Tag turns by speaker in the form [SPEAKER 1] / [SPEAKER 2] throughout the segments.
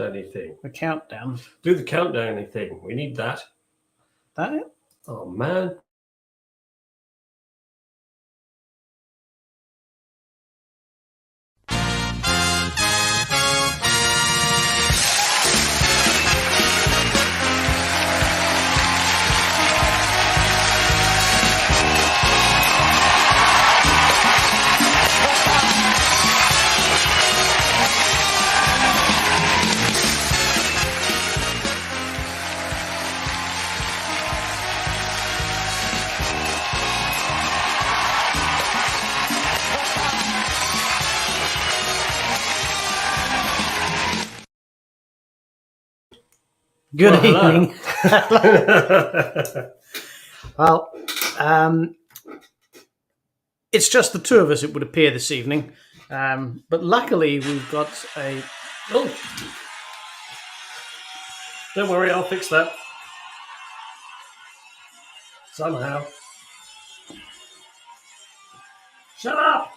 [SPEAKER 1] Anything.
[SPEAKER 2] The countdown.
[SPEAKER 1] Do the countdown thing. We need that.
[SPEAKER 2] That it?
[SPEAKER 1] Oh, man.
[SPEAKER 2] Good evening. Well, it's just the two of us, it would appear, this evening. But luckily, we've got a...
[SPEAKER 1] Oh. Don't worry, I'll fix that. Somehow. Shut up!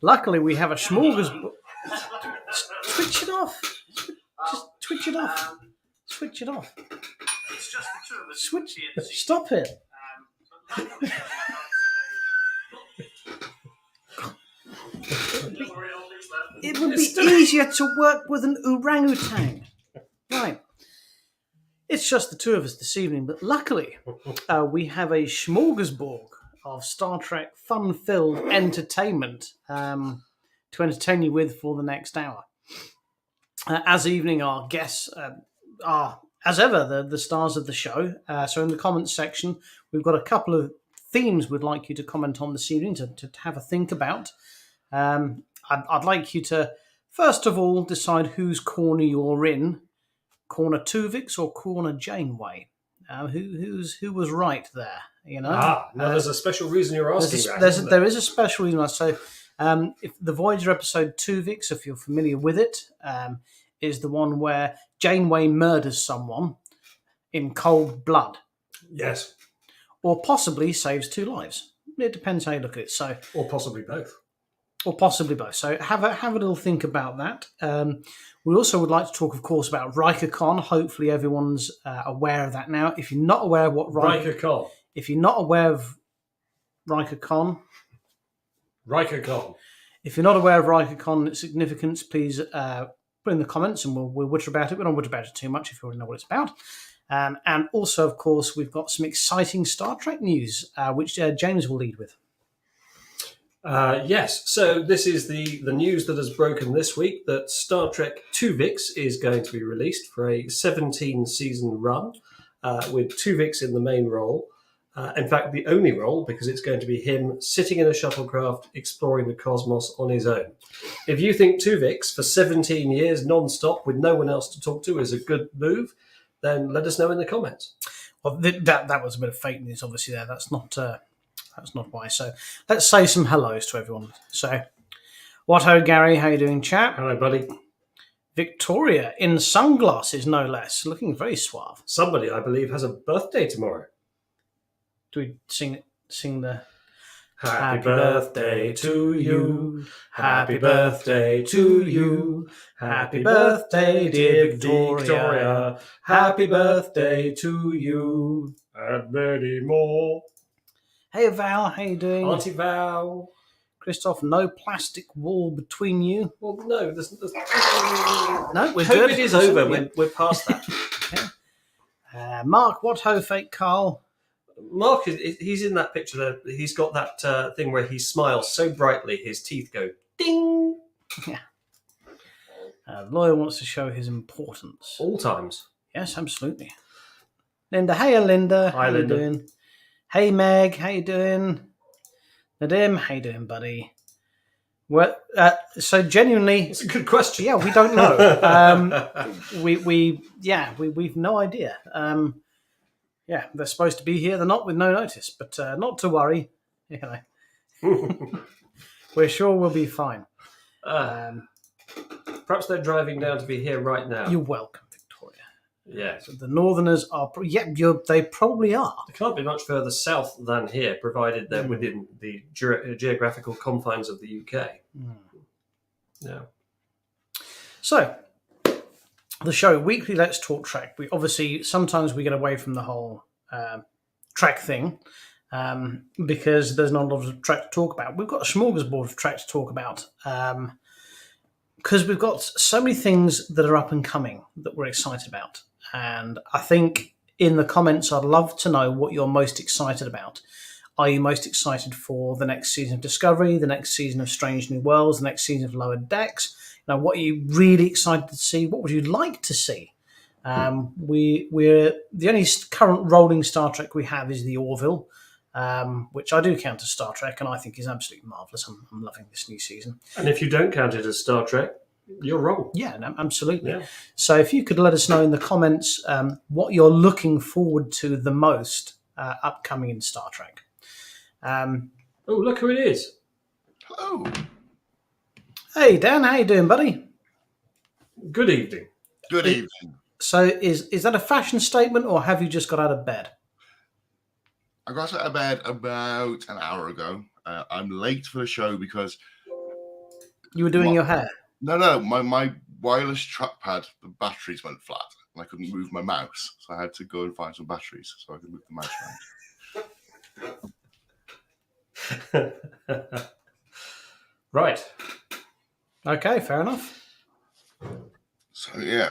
[SPEAKER 2] Luckily, we have a smorgasbord. Switch it off. Just switch it off. Switch it off.
[SPEAKER 3] It's just the two of us.
[SPEAKER 2] Switch it. Stop it. It would be easier to work with an orangutan. Right. It's just the two of us this evening, but luckily we have a smorgasbord of Star Trek fun-filled entertainment to entertain you with for the next hour. As evening, our guests are, as ever, the stars of the show. So in the comments section, we've got a couple of themes we'd like you to comment on this evening to have a think about. I'd like you to, first of all, decide whose corner you're in. Corner Tuvix or corner Janeway? Who was right there? You know.
[SPEAKER 1] There's a special reason you're asking
[SPEAKER 2] there is a special reason. So, if the Voyager episode Tuvix, if you're familiar with it, is the one where Janeway murders someone in cold blood.
[SPEAKER 1] Yes.
[SPEAKER 2] Or possibly saves two lives. It depends how you look at it. So,
[SPEAKER 1] or possibly both.
[SPEAKER 2] So have a little think about that. We also would like to talk, of course, about Rykercon. Hopefully everyone's aware of that now. If you're not aware of what
[SPEAKER 1] Rykercon.
[SPEAKER 2] If you're not aware of Rykercon. If you're not aware of Rykercon and its significance, please put in the comments and we'll witter about it. We don't witter about it too much if you already know what it's about. And also, of course, we've got some exciting Star Trek news, which James will lead with.
[SPEAKER 1] Yes, so this is the news that has broken this week, that Star Trek Tuvix is going to be released for a 17-season run with Tuvix in the main role. In fact, the only role, because it's going to be him sitting in a shuttlecraft exploring the cosmos on his own. If you think Tuvix for 17 years non-stop with no one else to talk to is a good move, then let us know in the comments.
[SPEAKER 2] Well, that was a bit of fake news, obviously, there. That's not why. So let's say some hellos to everyone. So, what-ho, Gary? How you doing, chap?
[SPEAKER 1] Hello, buddy.
[SPEAKER 2] Victoria, in sunglasses, no less. Looking very suave.
[SPEAKER 1] Somebody, I believe, has a birthday tomorrow.
[SPEAKER 2] Do we sing the...
[SPEAKER 1] Happy birthday to you. Happy birthday to you. Happy birthday, dear Victoria. Happy birthday to you. And many more.
[SPEAKER 2] Hey, Val, how you doing?
[SPEAKER 1] Auntie Val.
[SPEAKER 2] Christoph, no plastic wall between you?
[SPEAKER 1] Well, no. There's...
[SPEAKER 2] No, we're
[SPEAKER 1] COVID
[SPEAKER 2] good.
[SPEAKER 1] is over. We're past that.
[SPEAKER 2] Okay. Mark, what ho, fake Carl?
[SPEAKER 1] Mark, he's in that picture there. He's got that thing where he smiles so brightly his teeth go ding.
[SPEAKER 2] Yeah. Lawyer wants to show his importance.
[SPEAKER 1] All times.
[SPEAKER 2] Yes, absolutely. Linda, hey, Linda.
[SPEAKER 1] Hi, Linda.
[SPEAKER 2] How you doing? Hey, Meg, how you doing? Nadim, how you doing, buddy? Well, so genuinely,
[SPEAKER 1] it's a good question.
[SPEAKER 2] Yeah, we don't know. We've no idea. Yeah, they're supposed to be here. They're not with no notice, but not to worry. You know, we're sure we'll be fine.
[SPEAKER 1] Perhaps they're driving down to be here right now.
[SPEAKER 2] You're welcome, Victoria.
[SPEAKER 1] Yeah.
[SPEAKER 2] So the Northerners are... they probably are.
[SPEAKER 1] They can't be much further south than here, provided they're within the geographical confines of the UK.
[SPEAKER 2] Mm.
[SPEAKER 1] Yeah.
[SPEAKER 2] So, the show, Weekly Let's Talk Trek. We obviously, sometimes we get away from the whole Trek thing because there's not a lot of Trek to talk about. We've got a smorgasbord of Trek to talk about because we've got so many things that are up and coming that we're excited about. And I think in the comments, I'd love to know what you're most excited about. Are you most excited for the next season of Discovery, the next season of Strange New Worlds, the next season of Lower Decks? Now, what are you really excited to see? What would you like to see? We're the only current rolling Star Trek we have is the Orville, which I do count as Star Trek, and I think is absolutely marvelous. I'm loving this new season.
[SPEAKER 1] And if you don't count it as Star Trek, you're wrong.
[SPEAKER 2] Yeah, no, absolutely.
[SPEAKER 1] Yeah.
[SPEAKER 2] So if you could let us know in the comments what you're looking forward to the most upcoming in Star Trek.
[SPEAKER 1] Oh, look who it is.
[SPEAKER 4] Hello.
[SPEAKER 2] Hey, Dan, how you doing, buddy?
[SPEAKER 1] Good evening.
[SPEAKER 4] Good evening.
[SPEAKER 2] So is that a fashion statement, or have you just got out of bed?
[SPEAKER 4] I got out of bed about an hour ago. I'm late for the show because...
[SPEAKER 2] You were doing your hair?
[SPEAKER 4] No. My wireless trackpad, the batteries went flat, and I couldn't move my mouse. So I had to go and find some batteries so I could move the mouse around.
[SPEAKER 1] Right.
[SPEAKER 2] Okay, fair enough.
[SPEAKER 4] So, yeah.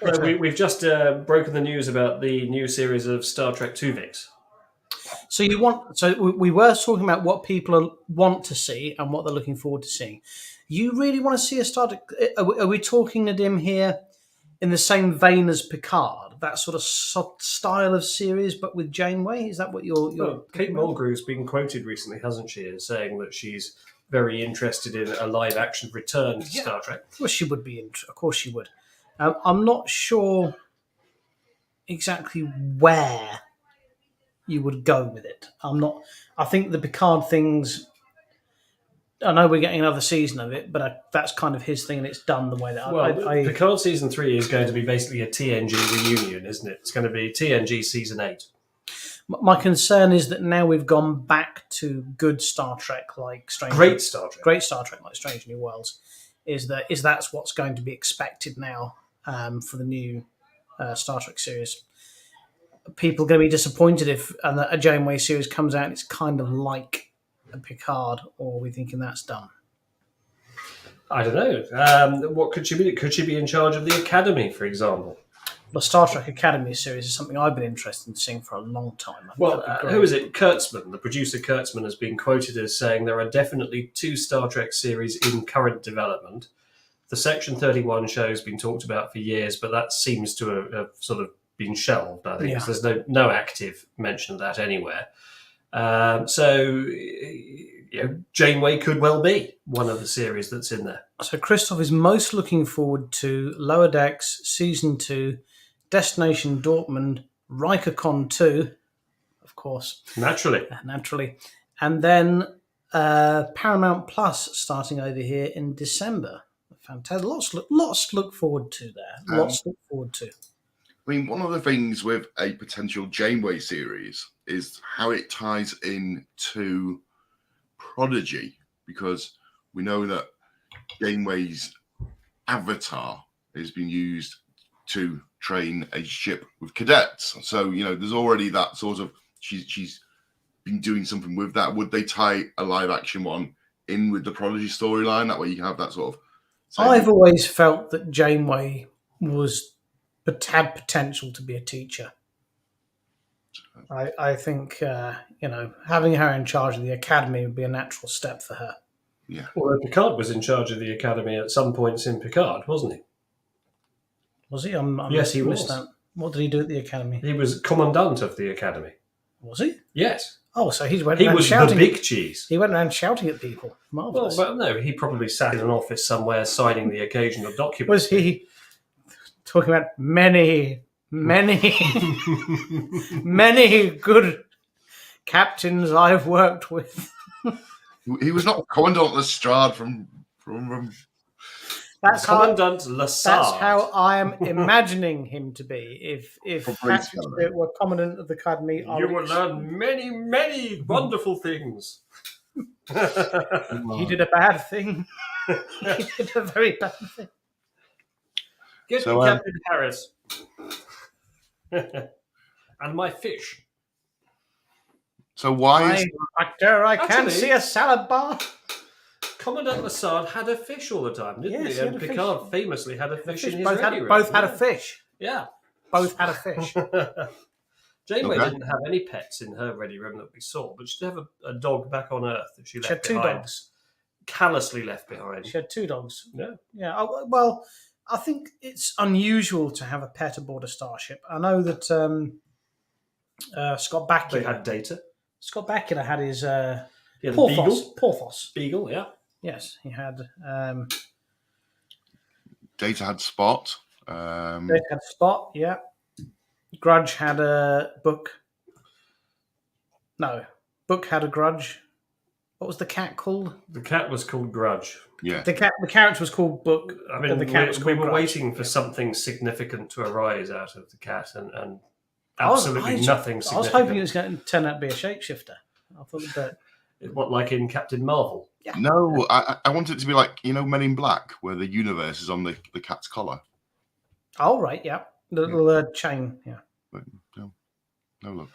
[SPEAKER 1] We've just broken the news about the new series of Star Trek Tuvix.
[SPEAKER 2] So we were talking about what people want to see and what they're looking forward to seeing. You really want to see a Star Trek? Are we talking, Nadim, here in the same vein as Picard? That sort of style of series, but with Janeway? Is that what you're
[SPEAKER 1] Well, Kate Mulgrew's been quoted recently, hasn't she, as saying that she's very interested in a live-action return to Star Trek.
[SPEAKER 2] Well, she would be. Of course, she would. I'm not sure exactly where you would go with it. I think the Picard things. I know we're getting another season of it, but that's kind of his thing, and it's done the way that
[SPEAKER 1] Picard season 3 is going to be basically a TNG reunion, isn't it? It's going to be TNG season 8.
[SPEAKER 2] My concern is that now we've gone back to good Star Trek like
[SPEAKER 1] Great Star Trek
[SPEAKER 2] like Strange New Worlds. Is that's what's going to be expected now for the new Star Trek series? People are going to be disappointed if a Janeway series comes out and it's kind of like a Picard, or are we thinking that's done?
[SPEAKER 1] I don't know. What could she be? Could she be in charge of the Academy, for example?
[SPEAKER 2] The Star Trek Academy series is something I've been interested in seeing for a long time.
[SPEAKER 1] Well, who is it? Kurtzman, the producer Kurtzman, has been quoted as saying there are definitely 2 Star Trek series in current development. The Section 31 show has been talked about for years, but that seems to have sort of been shelved, I think, because there's no active mention of that anywhere. So Janeway could well be one of the series that's in there.
[SPEAKER 2] So Christoph is most looking forward to Lower Decks Season 2, Destination Dortmund, Rykercon 2, of course.
[SPEAKER 1] Naturally.
[SPEAKER 2] And then Paramount Plus starting over here in December. Fantastic. Lots to look forward to there. Lots to look forward to.
[SPEAKER 4] I mean, one of the things with a potential Janeway series is how it ties in to Prodigy, because we know that Janeway's avatar has been used to train a ship with cadets. So, there's already that sort of, she's been doing something with that. Would they tie a live action one in with the Prodigy storyline? That way you can have that sort of...
[SPEAKER 2] I've always felt that Janeway had potential to be a teacher. I think, having her in charge of the Academy would be a natural step for her.
[SPEAKER 4] Yeah.
[SPEAKER 1] Well, Picard was in charge of the Academy at some points in Picard, wasn't he?
[SPEAKER 2] Was he?
[SPEAKER 1] Yes, he was.
[SPEAKER 2] What did he do at the Academy?
[SPEAKER 1] He was commandant of the Academy.
[SPEAKER 2] Was he?
[SPEAKER 1] Yes.
[SPEAKER 2] Oh, so he
[SPEAKER 1] was
[SPEAKER 2] shouting.
[SPEAKER 1] The big cheese.
[SPEAKER 2] He went around shouting at people. Marvellous.
[SPEAKER 1] Well, no, he probably sat in an office somewhere signing the occasional document.
[SPEAKER 2] Was he talking about many good captains I've worked with?
[SPEAKER 4] He was not Commandant Lestrade from
[SPEAKER 2] That's
[SPEAKER 1] Commandant Lassard.
[SPEAKER 2] That's how I am imagining him to be. If Patrick Stewart were Commandant of the Academy,
[SPEAKER 1] you will learn many wonderful things.
[SPEAKER 2] He did a bad thing. He did a very bad thing.
[SPEAKER 1] Get
[SPEAKER 4] So,
[SPEAKER 1] me Captain Harris. And my fish.
[SPEAKER 4] So why is
[SPEAKER 2] Actor, I can't
[SPEAKER 1] Actually-
[SPEAKER 2] see a salad bar.
[SPEAKER 1] Commandant Lassard had a fish all the time, didn't
[SPEAKER 2] Yes,
[SPEAKER 1] he?
[SPEAKER 2] he
[SPEAKER 1] And
[SPEAKER 2] had a
[SPEAKER 1] Picard
[SPEAKER 2] fish.
[SPEAKER 1] famously had a fish in his
[SPEAKER 2] Both
[SPEAKER 1] ready
[SPEAKER 2] had,
[SPEAKER 1] room.
[SPEAKER 2] both had a
[SPEAKER 1] Yeah.
[SPEAKER 2] fish.
[SPEAKER 1] Yeah.
[SPEAKER 2] Both had a fish.
[SPEAKER 1] Janeway
[SPEAKER 4] Okay.
[SPEAKER 1] didn't have any pets in her ready room that we saw, but she did have a dog back on Earth that she
[SPEAKER 2] She
[SPEAKER 1] left
[SPEAKER 2] had two
[SPEAKER 1] behind.
[SPEAKER 2] dogs.
[SPEAKER 1] Callously left behind.
[SPEAKER 2] She had 2 dogs.
[SPEAKER 1] Yeah.
[SPEAKER 2] Yeah. Well, I think it's unusual to have a pet aboard a starship. I know that Scott
[SPEAKER 1] They
[SPEAKER 2] Bakula.
[SPEAKER 1] had Data.
[SPEAKER 2] Scott Bakula had his
[SPEAKER 1] Yeah, the
[SPEAKER 2] Porthos.
[SPEAKER 1] Beagle.
[SPEAKER 2] Porthos.
[SPEAKER 1] Beagle, yeah.
[SPEAKER 2] Yes, he had.
[SPEAKER 4] Data had Spot?
[SPEAKER 2] They had Spot. Yeah. Grudge had a Book. No, Book had a Grudge. What was the cat called?
[SPEAKER 1] The cat was called Grudge.
[SPEAKER 4] Yeah.
[SPEAKER 2] The character was called Book.
[SPEAKER 1] I mean,
[SPEAKER 2] and the cat was
[SPEAKER 1] we
[SPEAKER 2] called
[SPEAKER 1] were
[SPEAKER 2] Grudge.
[SPEAKER 1] waiting for something significant to arise out of the cat, and
[SPEAKER 2] I was-
[SPEAKER 1] absolutely
[SPEAKER 2] I
[SPEAKER 1] nothing
[SPEAKER 2] was
[SPEAKER 1] significant.
[SPEAKER 2] hoping it was going to turn out to be a shapeshifter. I thought that.
[SPEAKER 1] What, like in Captain Marvel?
[SPEAKER 4] No, I want it to be like, Men in Black, where the universe is on the cat's collar.
[SPEAKER 2] Oh, right, yeah. The little chain, yeah.
[SPEAKER 4] But no look.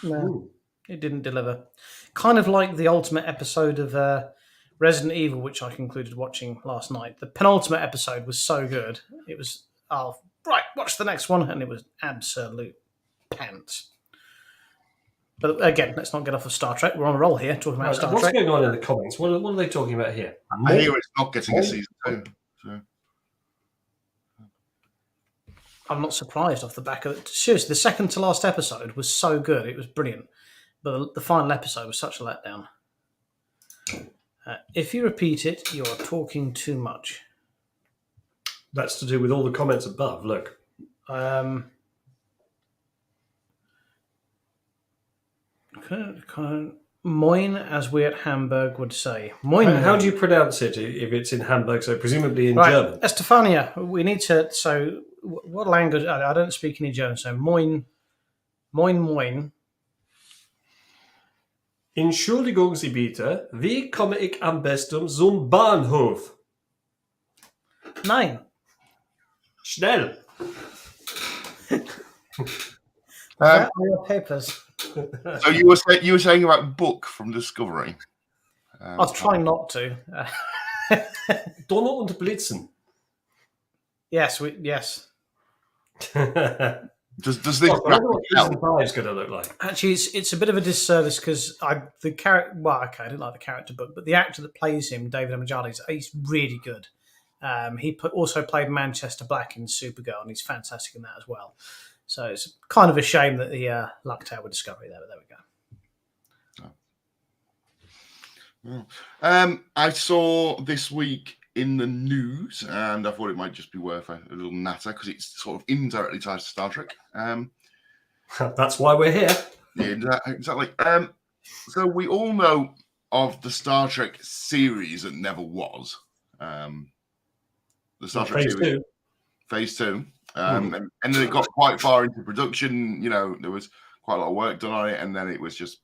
[SPEAKER 2] No,
[SPEAKER 1] Ooh.
[SPEAKER 2] it didn't deliver. Kind of like the ultimate episode of Resident Evil, which I concluded watching last night. The penultimate episode was so good. It was, right, watch the next one, and it was absolute pants. But again, let's not get off of Star Trek. We're on a roll here, talking about
[SPEAKER 1] Right,
[SPEAKER 2] Star
[SPEAKER 1] what's
[SPEAKER 2] Trek.
[SPEAKER 1] going on in the comments? What are they talking about here?
[SPEAKER 4] I hear it's not getting a season 2. So.
[SPEAKER 2] I'm not surprised off the back of it. Seriously, the second to last episode was so good. It was brilliant. But the final episode was such a letdown. If you repeat it, you're talking too much.
[SPEAKER 1] That's to do with all the comments above. Look.
[SPEAKER 2] Moin, as we at Hamburg would say. Moin.
[SPEAKER 1] How do you pronounce it if it's in Hamburg? So presumably in
[SPEAKER 2] Right,
[SPEAKER 1] German.
[SPEAKER 2] Estefania, we need to. So, what language? I don't speak any German. So, moin, moin, moin.
[SPEAKER 1] Entschuldigung Sie bitte, wie komme ich am besten zum Bahnhof?
[SPEAKER 2] Nein.
[SPEAKER 1] Schnell.
[SPEAKER 2] Where are your papers?
[SPEAKER 4] So you were saying about Book from Discovery.
[SPEAKER 2] I was trying not to.
[SPEAKER 1] Donner und Blitzen.
[SPEAKER 2] Yes.
[SPEAKER 4] Does this
[SPEAKER 1] I wonder what
[SPEAKER 4] help?
[SPEAKER 1] Season 5 is going to look like.
[SPEAKER 2] Actually, it's a bit of a disservice because the character. Well, okay, I didn't like the character book, but the actor that plays him, David Amajali, he's really good. He also played Manchester Black in Supergirl, and he's fantastic in that as well. So it's kind of a shame that he lucked out with Discovery there, but there we go.
[SPEAKER 4] I saw this week in the news, and I thought it might just be worth a little natter because it's sort of indirectly tied to Star Trek.
[SPEAKER 1] That's why we're here.
[SPEAKER 4] Yeah, exactly. So we all know of the Star Trek series that never was. The Star Trek
[SPEAKER 1] Phase
[SPEAKER 4] series,
[SPEAKER 1] 2.
[SPEAKER 4] Phase 2. And then it got quite far into production. There was quite a lot of work done on it, and then it was just,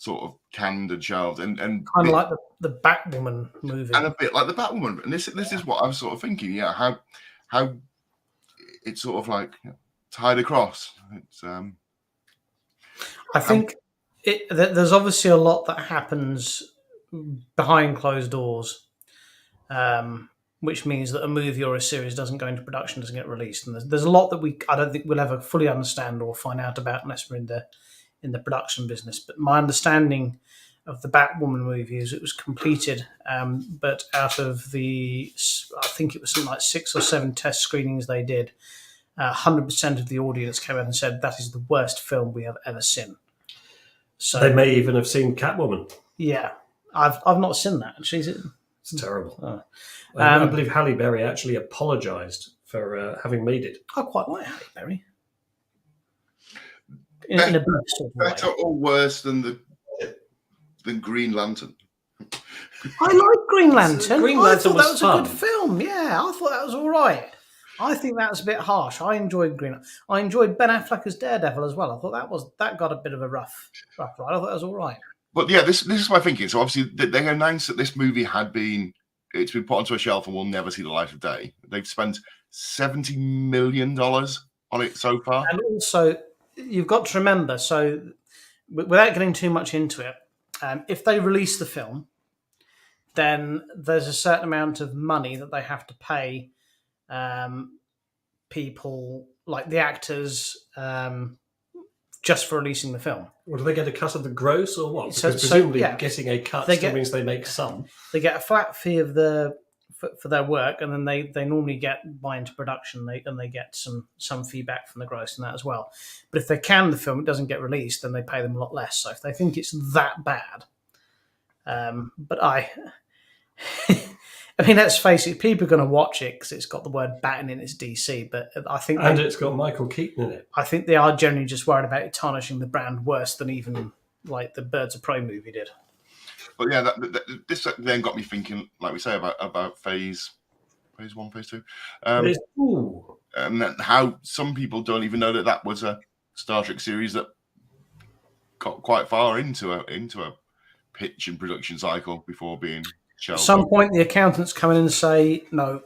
[SPEAKER 4] sort of canned and shelved. And
[SPEAKER 2] Kind of like the Batwoman movie.
[SPEAKER 4] and a bit like the Batwoman. And this is what I'm sort of thinking. Yeah, how it's sort of like tied across. It's
[SPEAKER 2] I think there's obviously a lot that happens behind closed doors, which means that a movie or a series doesn't go into production, doesn't get released, and there's a lot that I don't think we'll ever fully understand or find out about unless we're in the production business. But my understanding of the Batwoman movie is it was completed, but out of I think it was something like 6 or 7 test screenings they did, 100% of the audience came out and said that is the worst film we have ever seen. So
[SPEAKER 1] They may even have seen Catwoman.
[SPEAKER 2] yeah, I've not seen that. Actually,
[SPEAKER 1] It's terrible.
[SPEAKER 2] Oh.
[SPEAKER 1] I believe Halle Berry actually apologised for having made it.
[SPEAKER 2] I quite like Halle Berry. In a bit sort of way.
[SPEAKER 4] better or worse than Green Lantern.
[SPEAKER 2] I like Green Lantern.
[SPEAKER 1] Green
[SPEAKER 2] I
[SPEAKER 1] Lantern
[SPEAKER 2] thought
[SPEAKER 1] was
[SPEAKER 2] that was
[SPEAKER 1] fun.
[SPEAKER 2] a good film. Yeah, I thought that was all right. I think that was a bit harsh. I enjoyed Green. I enjoyed Ben Affleck as Daredevil as well. I thought that got a bit of a rough ride. I thought that was all right.
[SPEAKER 4] But yeah, this is my thinking. So obviously they announced that this movie had been it's been put onto a shelf and will never see the light of day. They've spent $70 million on it so far.
[SPEAKER 2] And also, you've got to remember, so without getting too much into it, if they release the film, then there's a certain amount of money that they have to pay people, like the actors, just for releasing the film.
[SPEAKER 1] Well, do they get a cut of the gross or what?
[SPEAKER 2] So-
[SPEAKER 1] Because presumably
[SPEAKER 2] yeah.
[SPEAKER 1] getting a cut
[SPEAKER 2] They
[SPEAKER 1] still
[SPEAKER 2] get-
[SPEAKER 1] means they make some.
[SPEAKER 2] They get a flat fee of for their work, and then they normally get buy into production, and they get some feedback from the gross and that as well. But if they can the film, it doesn't get released, then they pay them a lot less. So if they think it's that bad, but I mean, let's face it, people are going to watch it because it's got the word Batten in its DC. But I think
[SPEAKER 1] And it's got Michael Keaton in it.
[SPEAKER 2] I think they are generally just worried about it tarnishing the brand worse than even like the Birds of Prey movie did.
[SPEAKER 4] But yeah, this then got me thinking, like we say, about phase 1, phase 2. And how some people don't even know that was a Star Trek series that got quite far into a pitch and production cycle before being shelved.
[SPEAKER 2] At some point, the accountants come in and say no,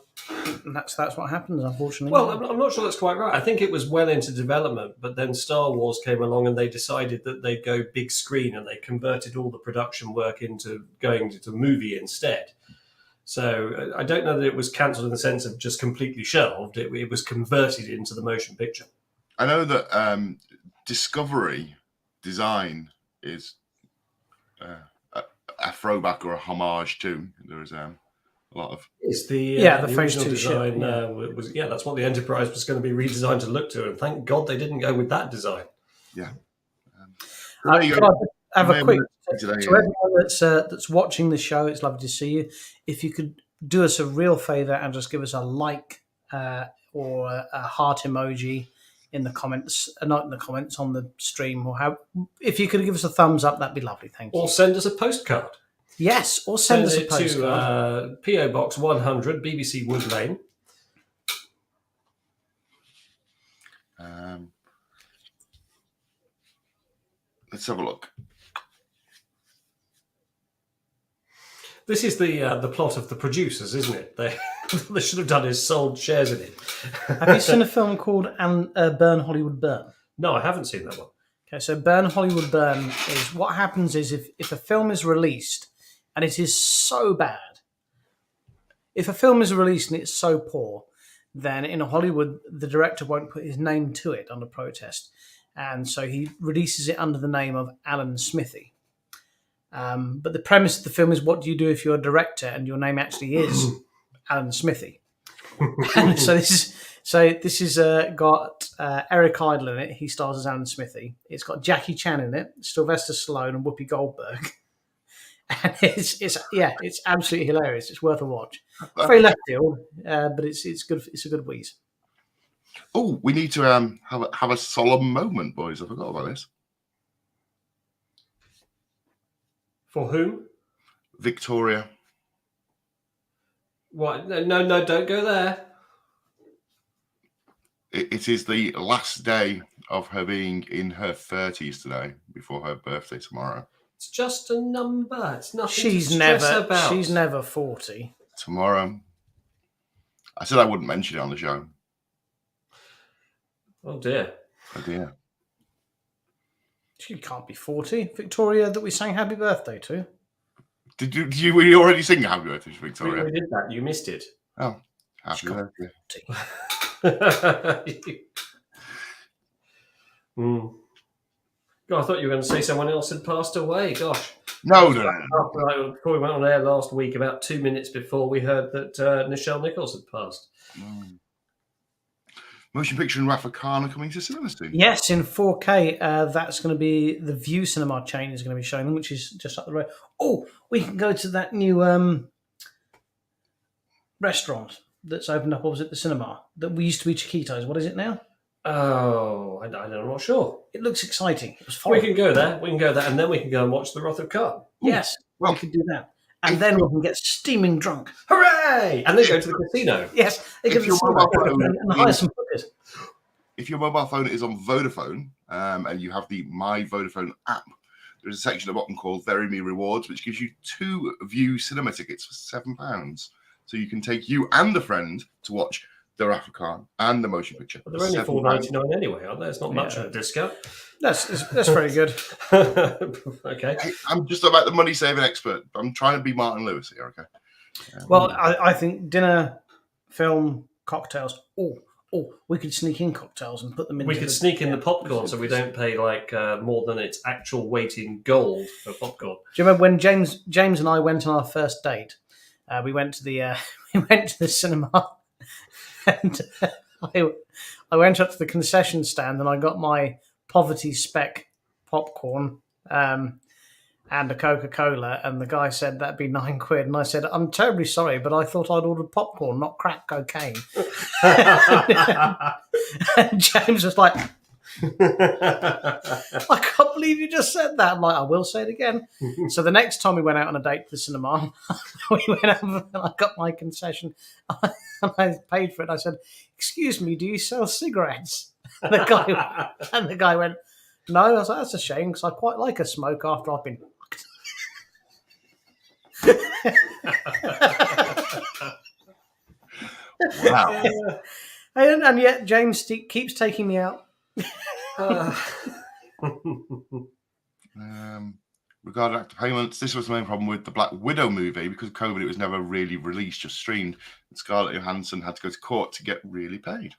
[SPEAKER 2] and that's what happens, unfortunately.
[SPEAKER 1] Well, I'm not sure that's quite right. I think it was well into development, but then Star Wars came along and they decided that they'd go big screen and they converted all the production work into going to movie instead. So I don't know that it was cancelled in the sense of just completely shelved. It was converted into the motion picture.
[SPEAKER 4] I know that Discovery design is a throwback or a homage to. There is a lot of.
[SPEAKER 1] It's the
[SPEAKER 2] phase
[SPEAKER 1] original
[SPEAKER 2] 2
[SPEAKER 1] design.
[SPEAKER 2] ship,
[SPEAKER 1] Was that's what the Enterprise was going to be redesigned to look to, and thank God they didn't go with that design.
[SPEAKER 4] Yeah.
[SPEAKER 2] Can I have a quick
[SPEAKER 4] today,
[SPEAKER 2] to everyone that's watching the show? It's lovely to see you. If you could do us a real favour and just give us a like or a heart emoji in the comments, not in the comments on the stream, or if you could give us a thumbs up, that'd be lovely. Thank you.
[SPEAKER 1] Or send us a postcard.
[SPEAKER 2] Yes, or send us a
[SPEAKER 1] it
[SPEAKER 2] postcard.
[SPEAKER 1] to PO Box 100, BBC Wood Lane.
[SPEAKER 4] Let's have a look.
[SPEAKER 1] This is the plot of The Producers, isn't it? They should have done is sold shares in it.
[SPEAKER 2] Have you seen a film called Burn Hollywood Burn?
[SPEAKER 1] No, I haven't seen that one.
[SPEAKER 2] Okay, so Burn Hollywood Burn is what happens is if a film is released and it is so bad, if a film is released and it's so poor, then in Hollywood the director won't put his name to it under protest, and so he releases it under the name of Alan Smithy. But the premise of the film is, what do you do if you're a director and your name actually is Alan Smithy? And so this is got Eric Idle in it. He stars as Alan Smithy. It's got Jackie Chan in it, Sylvester Stallone, and Whoopi Goldberg. And it's absolutely hilarious. It's worth a watch. Very left field, but it's good. It's a good wheeze.
[SPEAKER 4] Oh, we need to have a solemn moment, boys. I forgot about this.
[SPEAKER 1] For whom?
[SPEAKER 4] Victoria.
[SPEAKER 1] What? No, don't go there.
[SPEAKER 4] It is the last day of her being in her 30s today, before her birthday tomorrow.
[SPEAKER 1] It's just a number. It's nothing
[SPEAKER 2] She's
[SPEAKER 1] to stress
[SPEAKER 2] never.
[SPEAKER 1] about.
[SPEAKER 2] She's never 40.
[SPEAKER 4] Tomorrow. I said I wouldn't mention it on the show.
[SPEAKER 1] Oh dear.
[SPEAKER 4] Oh dear.
[SPEAKER 2] She can't be 40. Victoria, that we sang Happy Birthday to.
[SPEAKER 4] Did you we already sing Happy Birthday to Victoria?
[SPEAKER 1] We did that. You missed it.
[SPEAKER 4] Oh, happy birthday.
[SPEAKER 1] God, I thought you were going to say someone else had passed away. Gosh.
[SPEAKER 4] No.
[SPEAKER 1] Before we went on air last week, about 2 minutes before, we heard that Nichelle Nichols had passed.
[SPEAKER 4] Motion Picture and Rykercon are coming to cinema soon.
[SPEAKER 2] Yes, in 4K. That's going to be the View Cinema chain is going to be showing them, which is just up the road. Oh, we can go to that new restaurant that's opened up opposite the cinema that we used to be Chiquitos. What is it now?
[SPEAKER 1] Oh, I'm not sure.
[SPEAKER 2] It looks exciting. It was fun.
[SPEAKER 1] We can go there, and then we can go and watch the Wrath of Khan.
[SPEAKER 2] Yes,
[SPEAKER 4] Well,
[SPEAKER 2] we could do that. And then we can get steaming drunk.
[SPEAKER 1] Hooray! And then go to the casino.
[SPEAKER 2] Yes, they
[SPEAKER 4] If
[SPEAKER 2] can
[SPEAKER 4] your mobile phone
[SPEAKER 2] and hire some hookers.
[SPEAKER 4] If your mobile phone is on Vodafone and you have the My Vodafone app, there's a section at the bottom called Very Me Rewards, which gives you 2 View cinema tickets for £7. So you can take you and the friend to watch the Rykercon and the motion picture.
[SPEAKER 1] But they're only £4.99 anyway, aren't they? It's not much of a discount.
[SPEAKER 2] That's very good.
[SPEAKER 1] Okay.
[SPEAKER 4] Hey, I'm just about the money saving expert. I'm trying to be Martin Lewis here, okay?
[SPEAKER 2] Well, I think dinner, film, cocktails. Oh, we could sneak in cocktails and put them in.
[SPEAKER 1] We could sneak in the popcorn so we don't pay more than its actual weight in gold for popcorn.
[SPEAKER 2] Do you remember when James and I went on our first date? We went to the cinema, and I went up to the concession stand and I got my poverty spec popcorn and a Coca-Cola, and the guy said that'd be £9, and I said, I'm terribly sorry, but I thought I'd ordered popcorn, not crack cocaine. And James was like, I can't believe you just said that. I'm like, I will say it again. So the next time we went out on a date to the cinema, we went over and I got my concession and I paid for it. I said, excuse me, do you sell cigarettes? And the guy went, no. I was like, that's a shame because I quite like a smoke after I've been
[SPEAKER 4] Wow.
[SPEAKER 2] and yet James keeps taking me out.
[SPEAKER 4] Regarding actor payments, this was the main problem with the Black Widow movie. Because of COVID, it was never really released, just streamed. And Scarlett Johansson had to go to court to get really paid.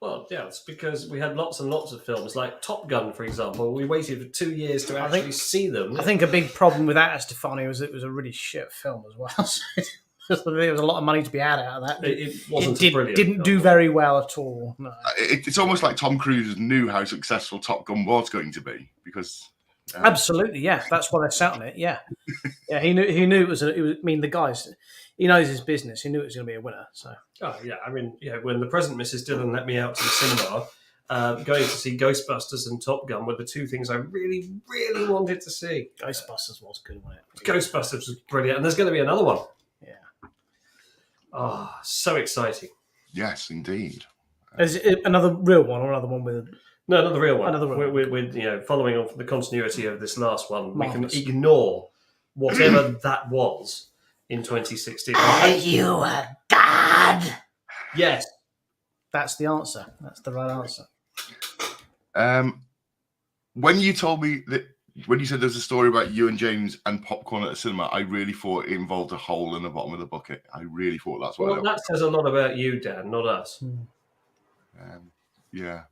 [SPEAKER 1] Well, yeah, it's because we had lots and lots of films, like Top Gun, for example. We waited for 2 years to actually see them.
[SPEAKER 2] I think a big problem with that, Stefani, was it was a really shit film as well. So there was a lot of money to be had out of that.
[SPEAKER 1] It wasn't brilliant.
[SPEAKER 2] Didn't do very well at all. No.
[SPEAKER 4] It's almost like Tom Cruise knew how successful Top Gun was going to be because.
[SPEAKER 2] Absolutely, yeah. That's why they're sat on it. Yeah, yeah. He knew it was. I mean, the guys. He knows his business. He knew it was going to be a winner. So.
[SPEAKER 1] Oh yeah, I mean, when the present Mrs. Dillon let me out to the cinema, going to see Ghostbusters and Top Gun were the two things I really, really wanted to see.
[SPEAKER 2] Ghostbusters was good, wasn't it?
[SPEAKER 1] Ghostbusters was brilliant, and there's going to be another one.
[SPEAKER 2] Yeah.
[SPEAKER 1] Oh, so exciting!
[SPEAKER 4] Yes, indeed.
[SPEAKER 2] Is it another real one or another one with?
[SPEAKER 1] No, another real one.
[SPEAKER 2] Another real one.
[SPEAKER 1] We're following on from the continuity of this last one.
[SPEAKER 2] Marvelous.
[SPEAKER 1] We can ignore whatever that was in 2016.
[SPEAKER 2] Are you a god?
[SPEAKER 1] Yes.
[SPEAKER 2] That's the answer. That's the right answer.
[SPEAKER 4] When you told me that, when you said there's a story about you and James and popcorn at the cinema, I really thought it involved a hole in the bottom of the bucket. I really thought that's what.
[SPEAKER 1] Well, that says a lot about you, Dan, not us.
[SPEAKER 4] Yeah.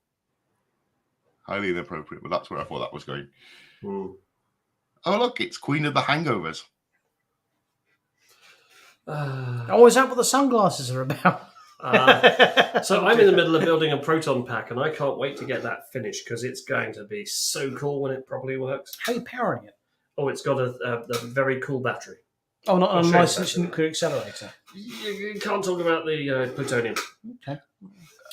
[SPEAKER 4] Highly inappropriate, but that's where I thought that was going. Oh, look, it's Queen of the Hangovers.
[SPEAKER 2] Oh, is that what the sunglasses are about?
[SPEAKER 1] So I'm in the middle of building a proton pack, and I can't wait to get that finished because it's going to be so cool when it properly works.
[SPEAKER 2] How are you powering it?
[SPEAKER 1] Oh, it's got a very cool battery.
[SPEAKER 2] Oh, not a licensed nuclear accelerator.
[SPEAKER 1] You can't talk about the plutonium.
[SPEAKER 2] Okay.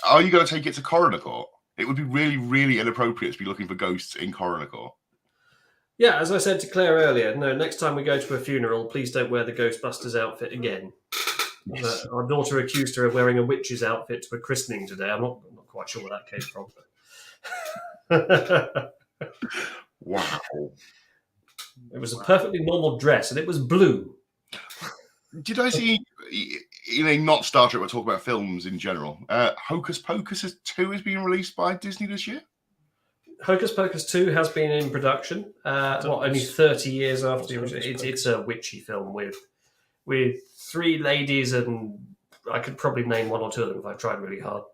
[SPEAKER 4] Are you going to take it to coroner court? It would be really, really inappropriate to be looking for ghosts in coroner court.
[SPEAKER 1] Yeah, as I said to Claire earlier, no, next time we go to a funeral, please don't wear the Ghostbusters outfit again. Yes. Our daughter accused her of wearing a witch's outfit to a christening today. I'm not quite sure where that came from.
[SPEAKER 4] Wow.
[SPEAKER 1] It was a perfectly normal dress, and it was blue.
[SPEAKER 4] Did I see, not Star Trek, we're talking about films in general, Hocus Pocus 2 is being released by Disney this year?
[SPEAKER 1] Hocus Pocus 2 has been in production, only 30 years after. It's a witchy film with three ladies, and I could probably name one or two of them if I tried really hard.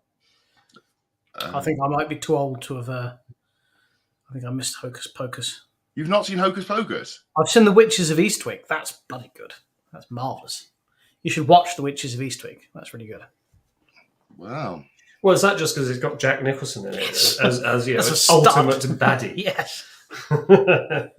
[SPEAKER 2] I think I might be too old to have... I think I missed Hocus Pocus.
[SPEAKER 4] You've not seen Hocus Pocus?
[SPEAKER 2] I've seen The Witches of Eastwick. That's bloody good. That's marvellous. You should watch The Witches of Eastwick. That's really good.
[SPEAKER 4] Wow.
[SPEAKER 1] Well, is that just because it's got Jack Nicholson in it as you know,
[SPEAKER 2] That's a
[SPEAKER 1] ultimate baddie?
[SPEAKER 2] Yes.
[SPEAKER 4] Fair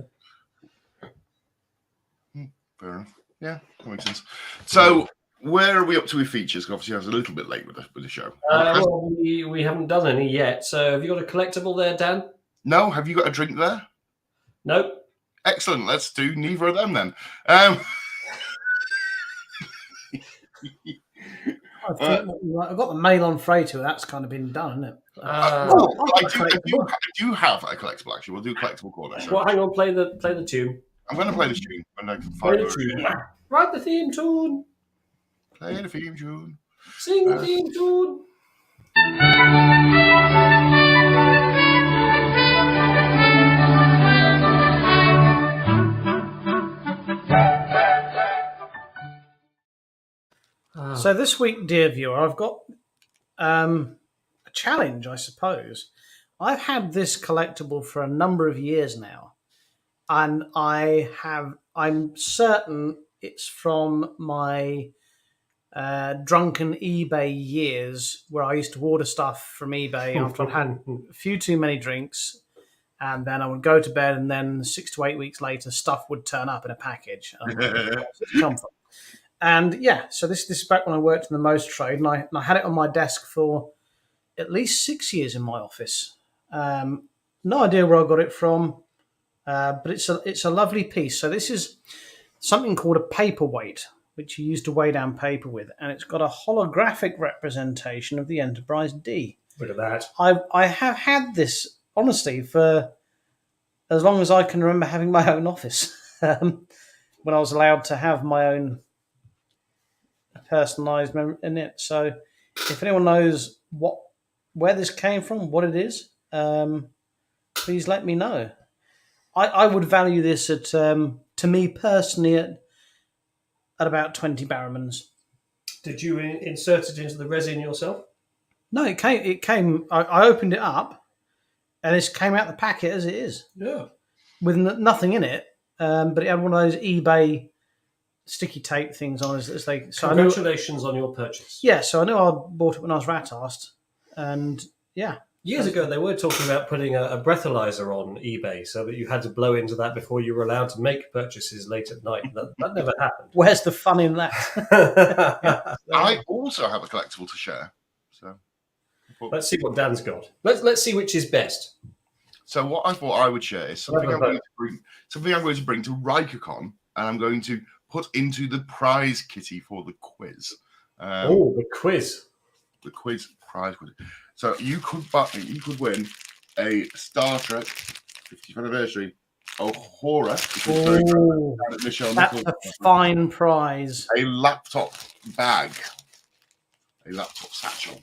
[SPEAKER 4] enough. Yeah, that makes sense. So, where are we up to with features? Because obviously I was a little bit late with the show.
[SPEAKER 1] Well, we haven't done any yet. So have you got a collectible there, Dan?
[SPEAKER 4] No? Have you got a drink there?
[SPEAKER 1] Nope.
[SPEAKER 4] Excellent. Let's do neither of them then.
[SPEAKER 2] I've got the mail on Freighter. That's kind of been done, isn't it?
[SPEAKER 4] I do have a collectible, actually. We'll do a collectible corner.
[SPEAKER 1] Well, hang on. Play the tune.
[SPEAKER 4] I'm going to play the tune when I can
[SPEAKER 1] Play
[SPEAKER 4] find
[SPEAKER 1] the tune. Write the theme tune.
[SPEAKER 4] Play the theme tune.
[SPEAKER 1] Sing the theme tune.
[SPEAKER 2] So this week, dear viewer, I've got a challenge, I suppose. I've had this collectible for a number of years now, and I'm certain it's from my drunken eBay years where I used to order stuff from eBay after I'd had a few too many drinks, and then I would go to bed, and then 6 to 8 weeks later, stuff would turn up in a package. And I'm like, where's it come from? And yeah, so this is back when I worked in the Most Trade, and I had it on my desk for at least 6 years in my office. No idea where I got it from, but it's a lovely piece. So this is something called a paperweight, which you use to weigh down paper with, and it's got a holographic representation of the Enterprise D.
[SPEAKER 1] Look at that.
[SPEAKER 2] I have had this, honestly, for as long as I can remember having my own office, when I was allowed to have my own personalised in it. So if anyone knows where this came from, what it is, please let me know. I would value this at, to me personally, at about 20 Barrowmans.
[SPEAKER 1] Did you insert it into the resin yourself?
[SPEAKER 2] No, it came. I opened it up, and it came out the packet as it is.
[SPEAKER 1] Yeah.
[SPEAKER 2] With nothing in it, but it had one of those eBay sticky tape things on as they. So
[SPEAKER 1] Congratulations on your purchase.
[SPEAKER 2] Yeah, so I knew I bought it when I was rat-arsed, and yeah.
[SPEAKER 1] Years ago, they were talking about putting a breathalyzer on eBay so that you had to blow into that before you were allowed to make purchases late at night. That never happened.
[SPEAKER 2] Where's the fun in that?
[SPEAKER 4] I also have a collectible to share. So
[SPEAKER 1] let's see what Dan's got. Let's see which is best.
[SPEAKER 4] So what I thought I would share is something I'm going to bring to Rykercon, and I'm going to put into the prize kitty for the quiz.
[SPEAKER 1] The quiz.
[SPEAKER 4] The quiz prize. So you could win a Star Trek 50th anniversary Uhura.
[SPEAKER 2] That's a fine prize.
[SPEAKER 4] A laptop bag, a laptop satchel.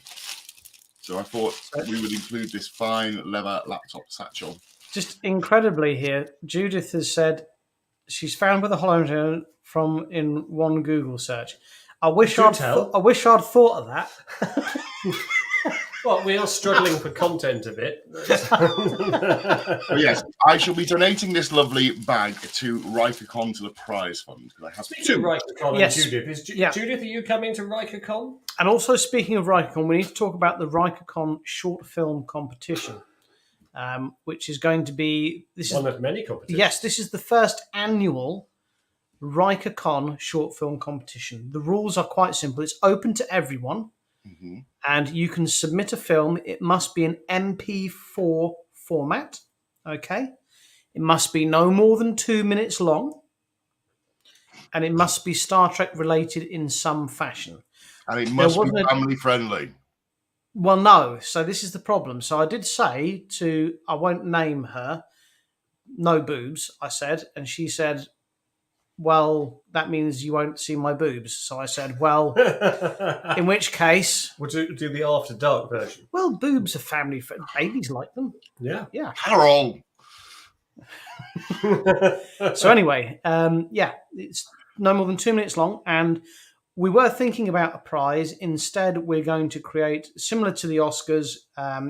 [SPEAKER 4] So I thought we would include this fine leather laptop satchel.
[SPEAKER 2] Just incredibly here, Judith has said she's found with a hologram from in one Google search. I wish I'd thought of that.
[SPEAKER 1] Well, we are struggling for content a bit.
[SPEAKER 4] But yes, I shall be donating this lovely bag to Rykercon to the prize fund.
[SPEAKER 1] Speaking of Rykercon
[SPEAKER 2] yes.
[SPEAKER 1] and Judith, Judith, are you coming to Rykercon?
[SPEAKER 2] And also, speaking of Rykercon, we need to talk about the Rykercon short film competition, which is going to be
[SPEAKER 1] one of many competitions.
[SPEAKER 2] Yes, this is the first annual Rykercon short film competition. The rules are quite simple. It's open to everyone. Mm-hmm. And you can submit a film. It must be an MP4 format. Okay. It must be no more than 2 minutes long. And it must be Star Trek related in some fashion.
[SPEAKER 4] And it must be family friendly.
[SPEAKER 2] Well, no. So this is the problem. So I did say I won't name her, no boobs, I said. And she said, well, that means you won't see my boobs. So I said, well, in which case...
[SPEAKER 1] We'll do the After Dark version.
[SPEAKER 2] Well, boobs are family friendly. Babies like them.
[SPEAKER 1] Yeah.
[SPEAKER 2] Yeah.
[SPEAKER 4] Carol!
[SPEAKER 2] So anyway, it's no more than 2 minutes long. And we were thinking about a prize. Instead, we're going to create, similar to the Oscars,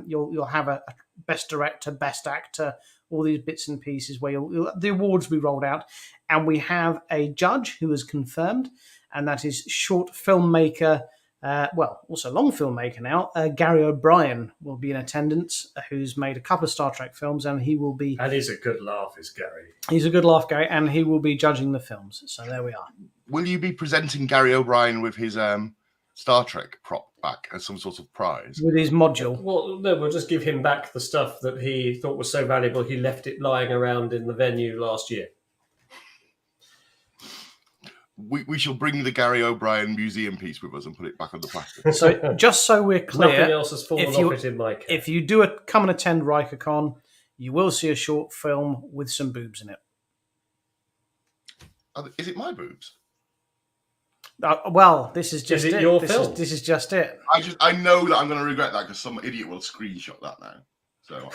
[SPEAKER 2] you'll have a best director, best actor, all these bits and pieces where the awards will be rolled out. And we have a judge who is confirmed, and that is short filmmaker, also long filmmaker now, Gary O'Brien will be in attendance, who's made a couple of Star Trek films, and he will be...
[SPEAKER 1] And he's a good laugh, is Gary.
[SPEAKER 2] He's a good laugh, Gary, and he will be judging the films. So there we are.
[SPEAKER 4] Will you be presenting Gary O'Brien with his Star Trek prop back as some sort of prize?
[SPEAKER 2] With his module?
[SPEAKER 1] Well, no, we'll just give him back the stuff that he thought was so valuable he left it lying around in the venue last year.
[SPEAKER 4] We shall bring the Gary O'Brien museum piece with us and put it back on the plastic.
[SPEAKER 2] So just so we're clear,
[SPEAKER 1] nothing else has fallen off it in my case.
[SPEAKER 2] If you do come and attend Rykercon, you will see a short film with some boobs in it.
[SPEAKER 4] Is it my boobs?
[SPEAKER 2] Well, this is just
[SPEAKER 1] it
[SPEAKER 2] it.
[SPEAKER 1] your
[SPEAKER 2] this
[SPEAKER 1] film?
[SPEAKER 2] This is just it.
[SPEAKER 4] I know that I'm going to regret that because some idiot will screenshot that now. So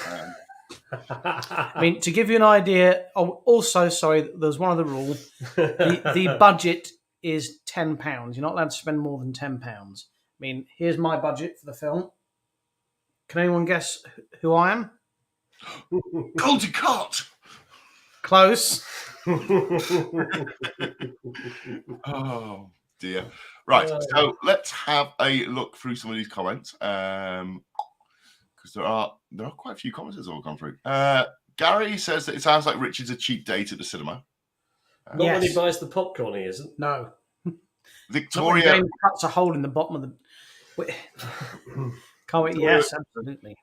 [SPEAKER 2] I mean, to give you an idea. Also, sorry, there's one other rule. The budget is £10. You're not allowed to spend more than £10. I mean, here's my budget for the film. Can anyone guess who I am?
[SPEAKER 4] Goldie Cott.
[SPEAKER 2] Close.
[SPEAKER 4] Oh dear. Right. So let's have a look through some of these comments. Because there are quite a few comments that have all gone through. Gary says that it sounds like Richard's a cheap date at the cinema.
[SPEAKER 1] Not when he buys the popcorn, he isn't.
[SPEAKER 2] No.
[SPEAKER 4] Victoria
[SPEAKER 2] James cuts a hole in the bottom of the. Can't wait. Yes, absolutely.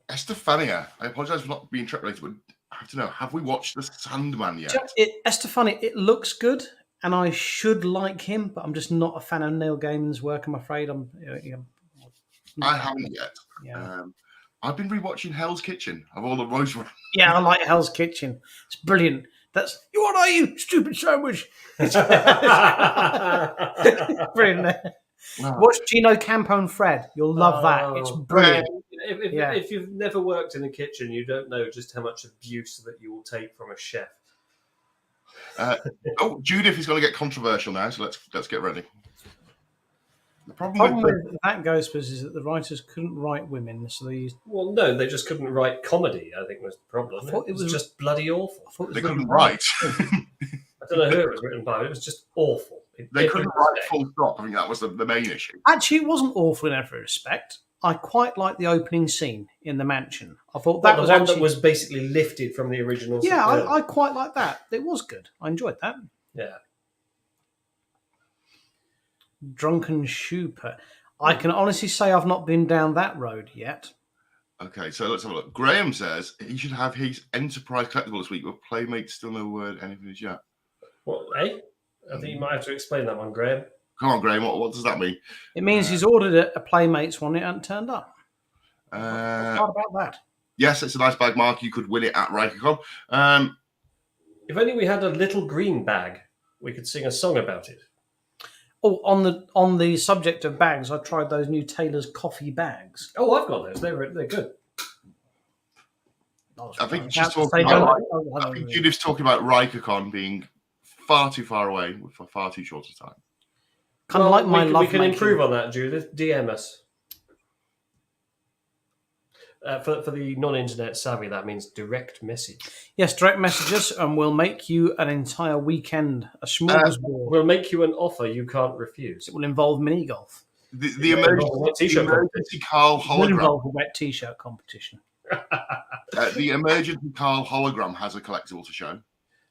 [SPEAKER 4] Estefania, I apologise for not being interrupted, but I have to know, have we watched The Sandman yet?
[SPEAKER 2] Estefania, it looks good, and I should like him, but I'm just not a fan of Neil Gaiman's work, I'm afraid.
[SPEAKER 4] I haven't yet.
[SPEAKER 2] Yeah.
[SPEAKER 4] I've been rewatching Hell's Kitchen of all the most.
[SPEAKER 2] Yeah, I like Hell's Kitchen. It's brilliant. What are you, stupid sandwich? Brilliant. Wow. Watch Gino Campo and Fred. You'll love that. It's brilliant.
[SPEAKER 1] If you've never worked in a kitchen, you don't know just how much abuse that you will take from a chef.
[SPEAKER 4] Judith is going to get controversial now, so let's get ready.
[SPEAKER 2] The problem with that Ghostbusters is that the writers couldn't write women, so they used.
[SPEAKER 1] Well, no, they just couldn't write comedy. I think was the problem. It was just bloody awful.
[SPEAKER 4] They couldn't write.
[SPEAKER 1] I don't know who it was written by. It was just awful.
[SPEAKER 4] They couldn't write full stop. I think that was the main issue.
[SPEAKER 2] Actually, it wasn't awful in every respect. I quite liked the opening scene in the mansion. I thought that was
[SPEAKER 1] one that was basically lifted from the original.
[SPEAKER 2] Yeah, I quite liked that. It was good. I enjoyed that.
[SPEAKER 1] Yeah.
[SPEAKER 2] Drunken Shooper. I can honestly say I've not been down that road yet.
[SPEAKER 4] Okay, so let's have a look. Graham says he should have his Enterprise collectible this week, but Playmates still no word anything as yet.
[SPEAKER 1] What, I think you might have to explain that one, Graham.
[SPEAKER 4] Come on, Graham, what does that mean?
[SPEAKER 2] It means he's ordered a Playmates one, it hasn't turned up. What about that?
[SPEAKER 4] Yes, it's a nice bag, Mark. You could win it at Rykercon.
[SPEAKER 1] If only we had a little green bag, we could sing a song about it.
[SPEAKER 2] Oh, on the subject of bags, I tried those new Taylor's coffee bags.
[SPEAKER 1] Oh, I've got those. They're good.
[SPEAKER 4] I think Judith's talking about Rykercon being far too far away for far too short a time.
[SPEAKER 2] Kind of like my love.
[SPEAKER 1] We can improve on that, Judith. DM us. For the non-internet savvy, that means direct message.
[SPEAKER 2] Yes, direct messages, and we'll make you an entire weekend, a smorgasbord.
[SPEAKER 1] We'll make you an offer you can't refuse.
[SPEAKER 2] It will involve mini golf.
[SPEAKER 4] The emergency Carl hologram.
[SPEAKER 2] Will involve a wet t-shirt competition.
[SPEAKER 4] The emergency Carl hologram has a collectible to show.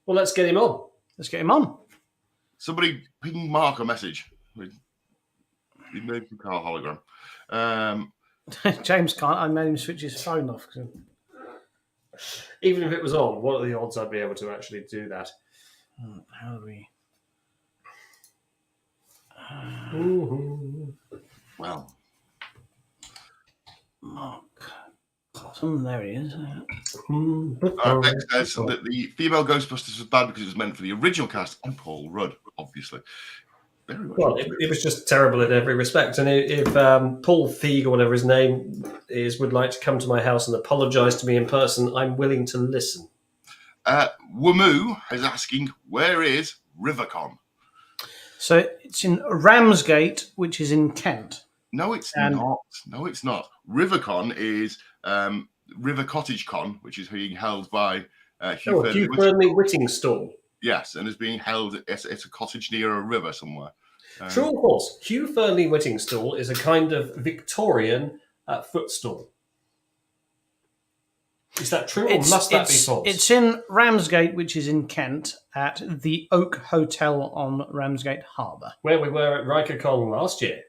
[SPEAKER 1] Well, let's get him on.
[SPEAKER 2] Let's get him on.
[SPEAKER 4] Somebody ping Mark a message with the emergency Carl hologram.
[SPEAKER 2] James can't. I made him switch his phone off.
[SPEAKER 1] Even if it was on, what are the odds I'd be able to actually do that?
[SPEAKER 2] How do we?
[SPEAKER 4] Well,
[SPEAKER 2] Mark Cotton, there he is.
[SPEAKER 4] Beck says that the female Ghostbusters was bad because it was meant for the original cast and Paul Rudd, obviously. Very much.
[SPEAKER 1] Well, it was just terrible in every respect. And if Paul Feig, or whatever his name is, would like to come to my house and apologise to me in person, I'm willing to listen.
[SPEAKER 4] Wamu is asking, where is Rykercon?
[SPEAKER 2] So it's in Ramsgate, which is in Kent.
[SPEAKER 4] No, it's not. No, it's not. Rykercon is River Cottage Con, which is being held by
[SPEAKER 1] Hugh Fearnley Whittingstall.
[SPEAKER 4] Yes, and is being held at a cottage near a river somewhere.
[SPEAKER 1] True or false? Hugh Fearnley Whittingstall is a kind of Victorian footstool. Is that true, or must that be false?
[SPEAKER 2] It's in Ramsgate, which is in Kent, at the Oak Hotel on Ramsgate Harbour.
[SPEAKER 1] Where we were at Rykercon last year.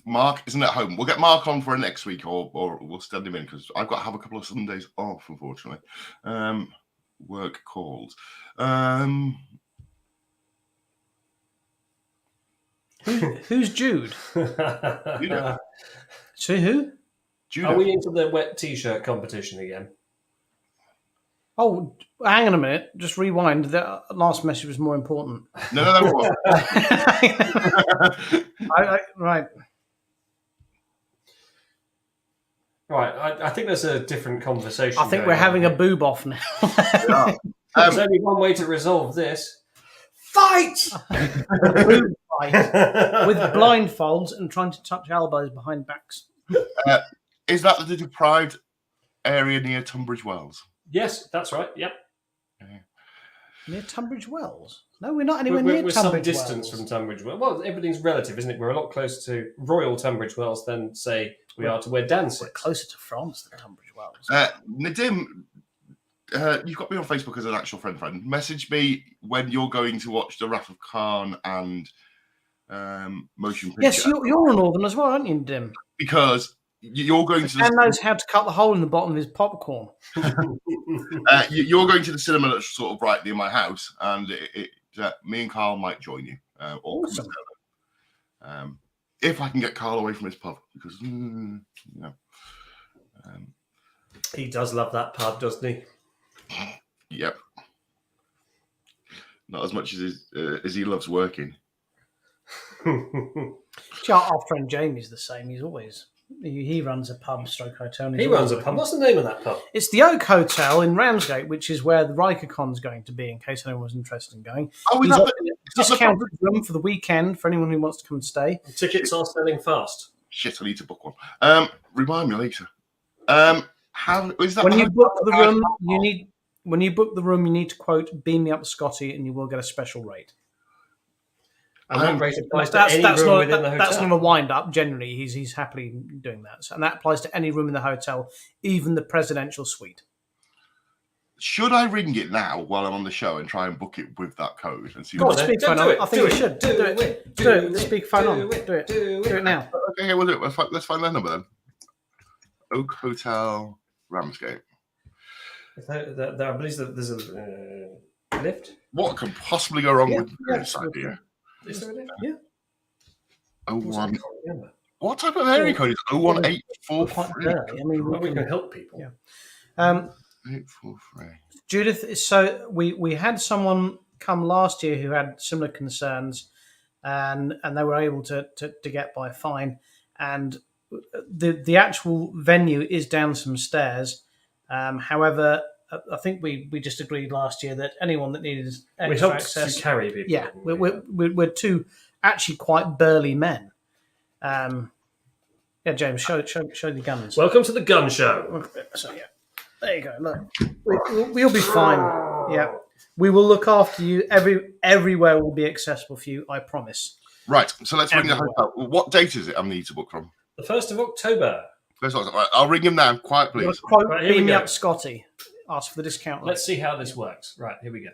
[SPEAKER 4] Mark isn't at home. We'll get Mark on for next week, or we'll stand him in, because I've got to have a couple of Sundays off, unfortunately. Work calls.
[SPEAKER 2] Who's Jude?
[SPEAKER 4] Judith.
[SPEAKER 2] So who?
[SPEAKER 4] Judith.
[SPEAKER 1] Are we into the wet t-shirt competition again?
[SPEAKER 2] Oh, hang on a minute. Just rewind. The last message was more important.
[SPEAKER 4] No.
[SPEAKER 2] Right.
[SPEAKER 1] Right, I think there's a different conversation.
[SPEAKER 2] I think we're
[SPEAKER 1] going on
[SPEAKER 2] having a
[SPEAKER 1] here.
[SPEAKER 2] boob off now.
[SPEAKER 4] Yeah.
[SPEAKER 1] There's only one way to resolve this. Fight!
[SPEAKER 2] Boob fight with blindfolds and trying to touch elbows behind backs.
[SPEAKER 4] Is that the deprived area near Tunbridge Wells?
[SPEAKER 1] Yes, that's right. Yep.
[SPEAKER 2] Near Tunbridge Wells? No, we're not anywhere near
[SPEAKER 1] We're
[SPEAKER 2] Tunbridge
[SPEAKER 1] some distance
[SPEAKER 2] Wells.
[SPEAKER 1] from Tunbridge Wells. Well, everything's relative, isn't it? We're a lot closer to Royal Tunbridge Wells than, say, we are to where Dan
[SPEAKER 2] We're
[SPEAKER 1] sits.
[SPEAKER 2] closer to France than Tunbridge Wells.
[SPEAKER 4] Nadim, you've got me on Facebook as an actual friend. Message me when you're going to watch the Wrath of Khan and motion picture.
[SPEAKER 2] Yes, you're a Northern as well, aren't you, Dim?
[SPEAKER 4] Because you're going to
[SPEAKER 2] Dan knows how to cut the hole in the bottom of his popcorn.
[SPEAKER 4] you're going to the cinema that's sort of right near my house, and me and Carl might join you.
[SPEAKER 2] Awesome.
[SPEAKER 4] If I can get Carl away from his pub, because
[SPEAKER 1] He does love that pub, doesn't he?
[SPEAKER 4] Yep. Not as much as he loves working.
[SPEAKER 2] Our friend Jamie's the same. He's always he runs a pub stroke hotel.
[SPEAKER 1] He runs a pub. What's the name of that pub?
[SPEAKER 2] It's the Oak Hotel in Ramsgate, which is where the Rykercon's going to be, in case anyone was interested in going.
[SPEAKER 4] Oh,
[SPEAKER 2] He's
[SPEAKER 4] is that
[SPEAKER 2] got a discounted room for the weekend for anyone who wants to come and stay.
[SPEAKER 1] Tickets are selling fast.
[SPEAKER 4] shit? I need to book one. Remind me later. How is that?
[SPEAKER 2] When you book the room, you need to quote "Beam me up, Scotty," and you will get a special rate.
[SPEAKER 1] And that rate applies to
[SPEAKER 2] That's
[SPEAKER 1] any
[SPEAKER 2] not
[SPEAKER 1] room within the hotel.
[SPEAKER 2] that's not a wind up. Generally, he's happily doing that, and that applies to any room in the hotel, even the presidential suite.
[SPEAKER 4] Should I ring it now while I'm on the show and try and book it with that code and see?
[SPEAKER 1] Go on,
[SPEAKER 4] what
[SPEAKER 1] then.
[SPEAKER 2] Speakerphone
[SPEAKER 1] Do
[SPEAKER 2] on.
[SPEAKER 1] it.
[SPEAKER 2] I think you should do it. Do it. Speakerphone on. Do it. Do it now.
[SPEAKER 4] Okay, we'll do it. Let's find that number then. Oak Hotel, Ramsgate.
[SPEAKER 1] I believe that there's a lift.
[SPEAKER 4] What could possibly go wrong with
[SPEAKER 2] yeah,
[SPEAKER 4] this idea?
[SPEAKER 1] Is there a lift?
[SPEAKER 2] Yeah.
[SPEAKER 4] 01. What type of area code is 01843?
[SPEAKER 2] I mean,
[SPEAKER 1] Well, we can help people.
[SPEAKER 2] Yeah.
[SPEAKER 4] 843.
[SPEAKER 2] Judith, so we had someone come last year who had similar concerns, and they were able to get by fine. And the actual venue is down some stairs. However, I think we just agreed last year that anyone that needed extra
[SPEAKER 1] We helped
[SPEAKER 2] access,
[SPEAKER 1] to carry people.
[SPEAKER 2] yeah, we're two actually quite burly men. Yeah, James, show the guns.
[SPEAKER 1] Welcome to the gun show.
[SPEAKER 2] So yeah, there you go. Look, we'll be fine. Yeah, we will look after you. Everywhere will be accessible for you. I promise.
[SPEAKER 4] Right, so let's ring the
[SPEAKER 2] Everywhere.
[SPEAKER 4] hotel. What date is it I need to book from?
[SPEAKER 1] The 1st of October.
[SPEAKER 4] Right, I'll ring him now. Quiet, please.
[SPEAKER 2] Quote,
[SPEAKER 1] Right, here we
[SPEAKER 2] beam me
[SPEAKER 1] go.
[SPEAKER 2] up, Scotty. Ask for the discount.
[SPEAKER 1] Let's see how this works. Right, here we go.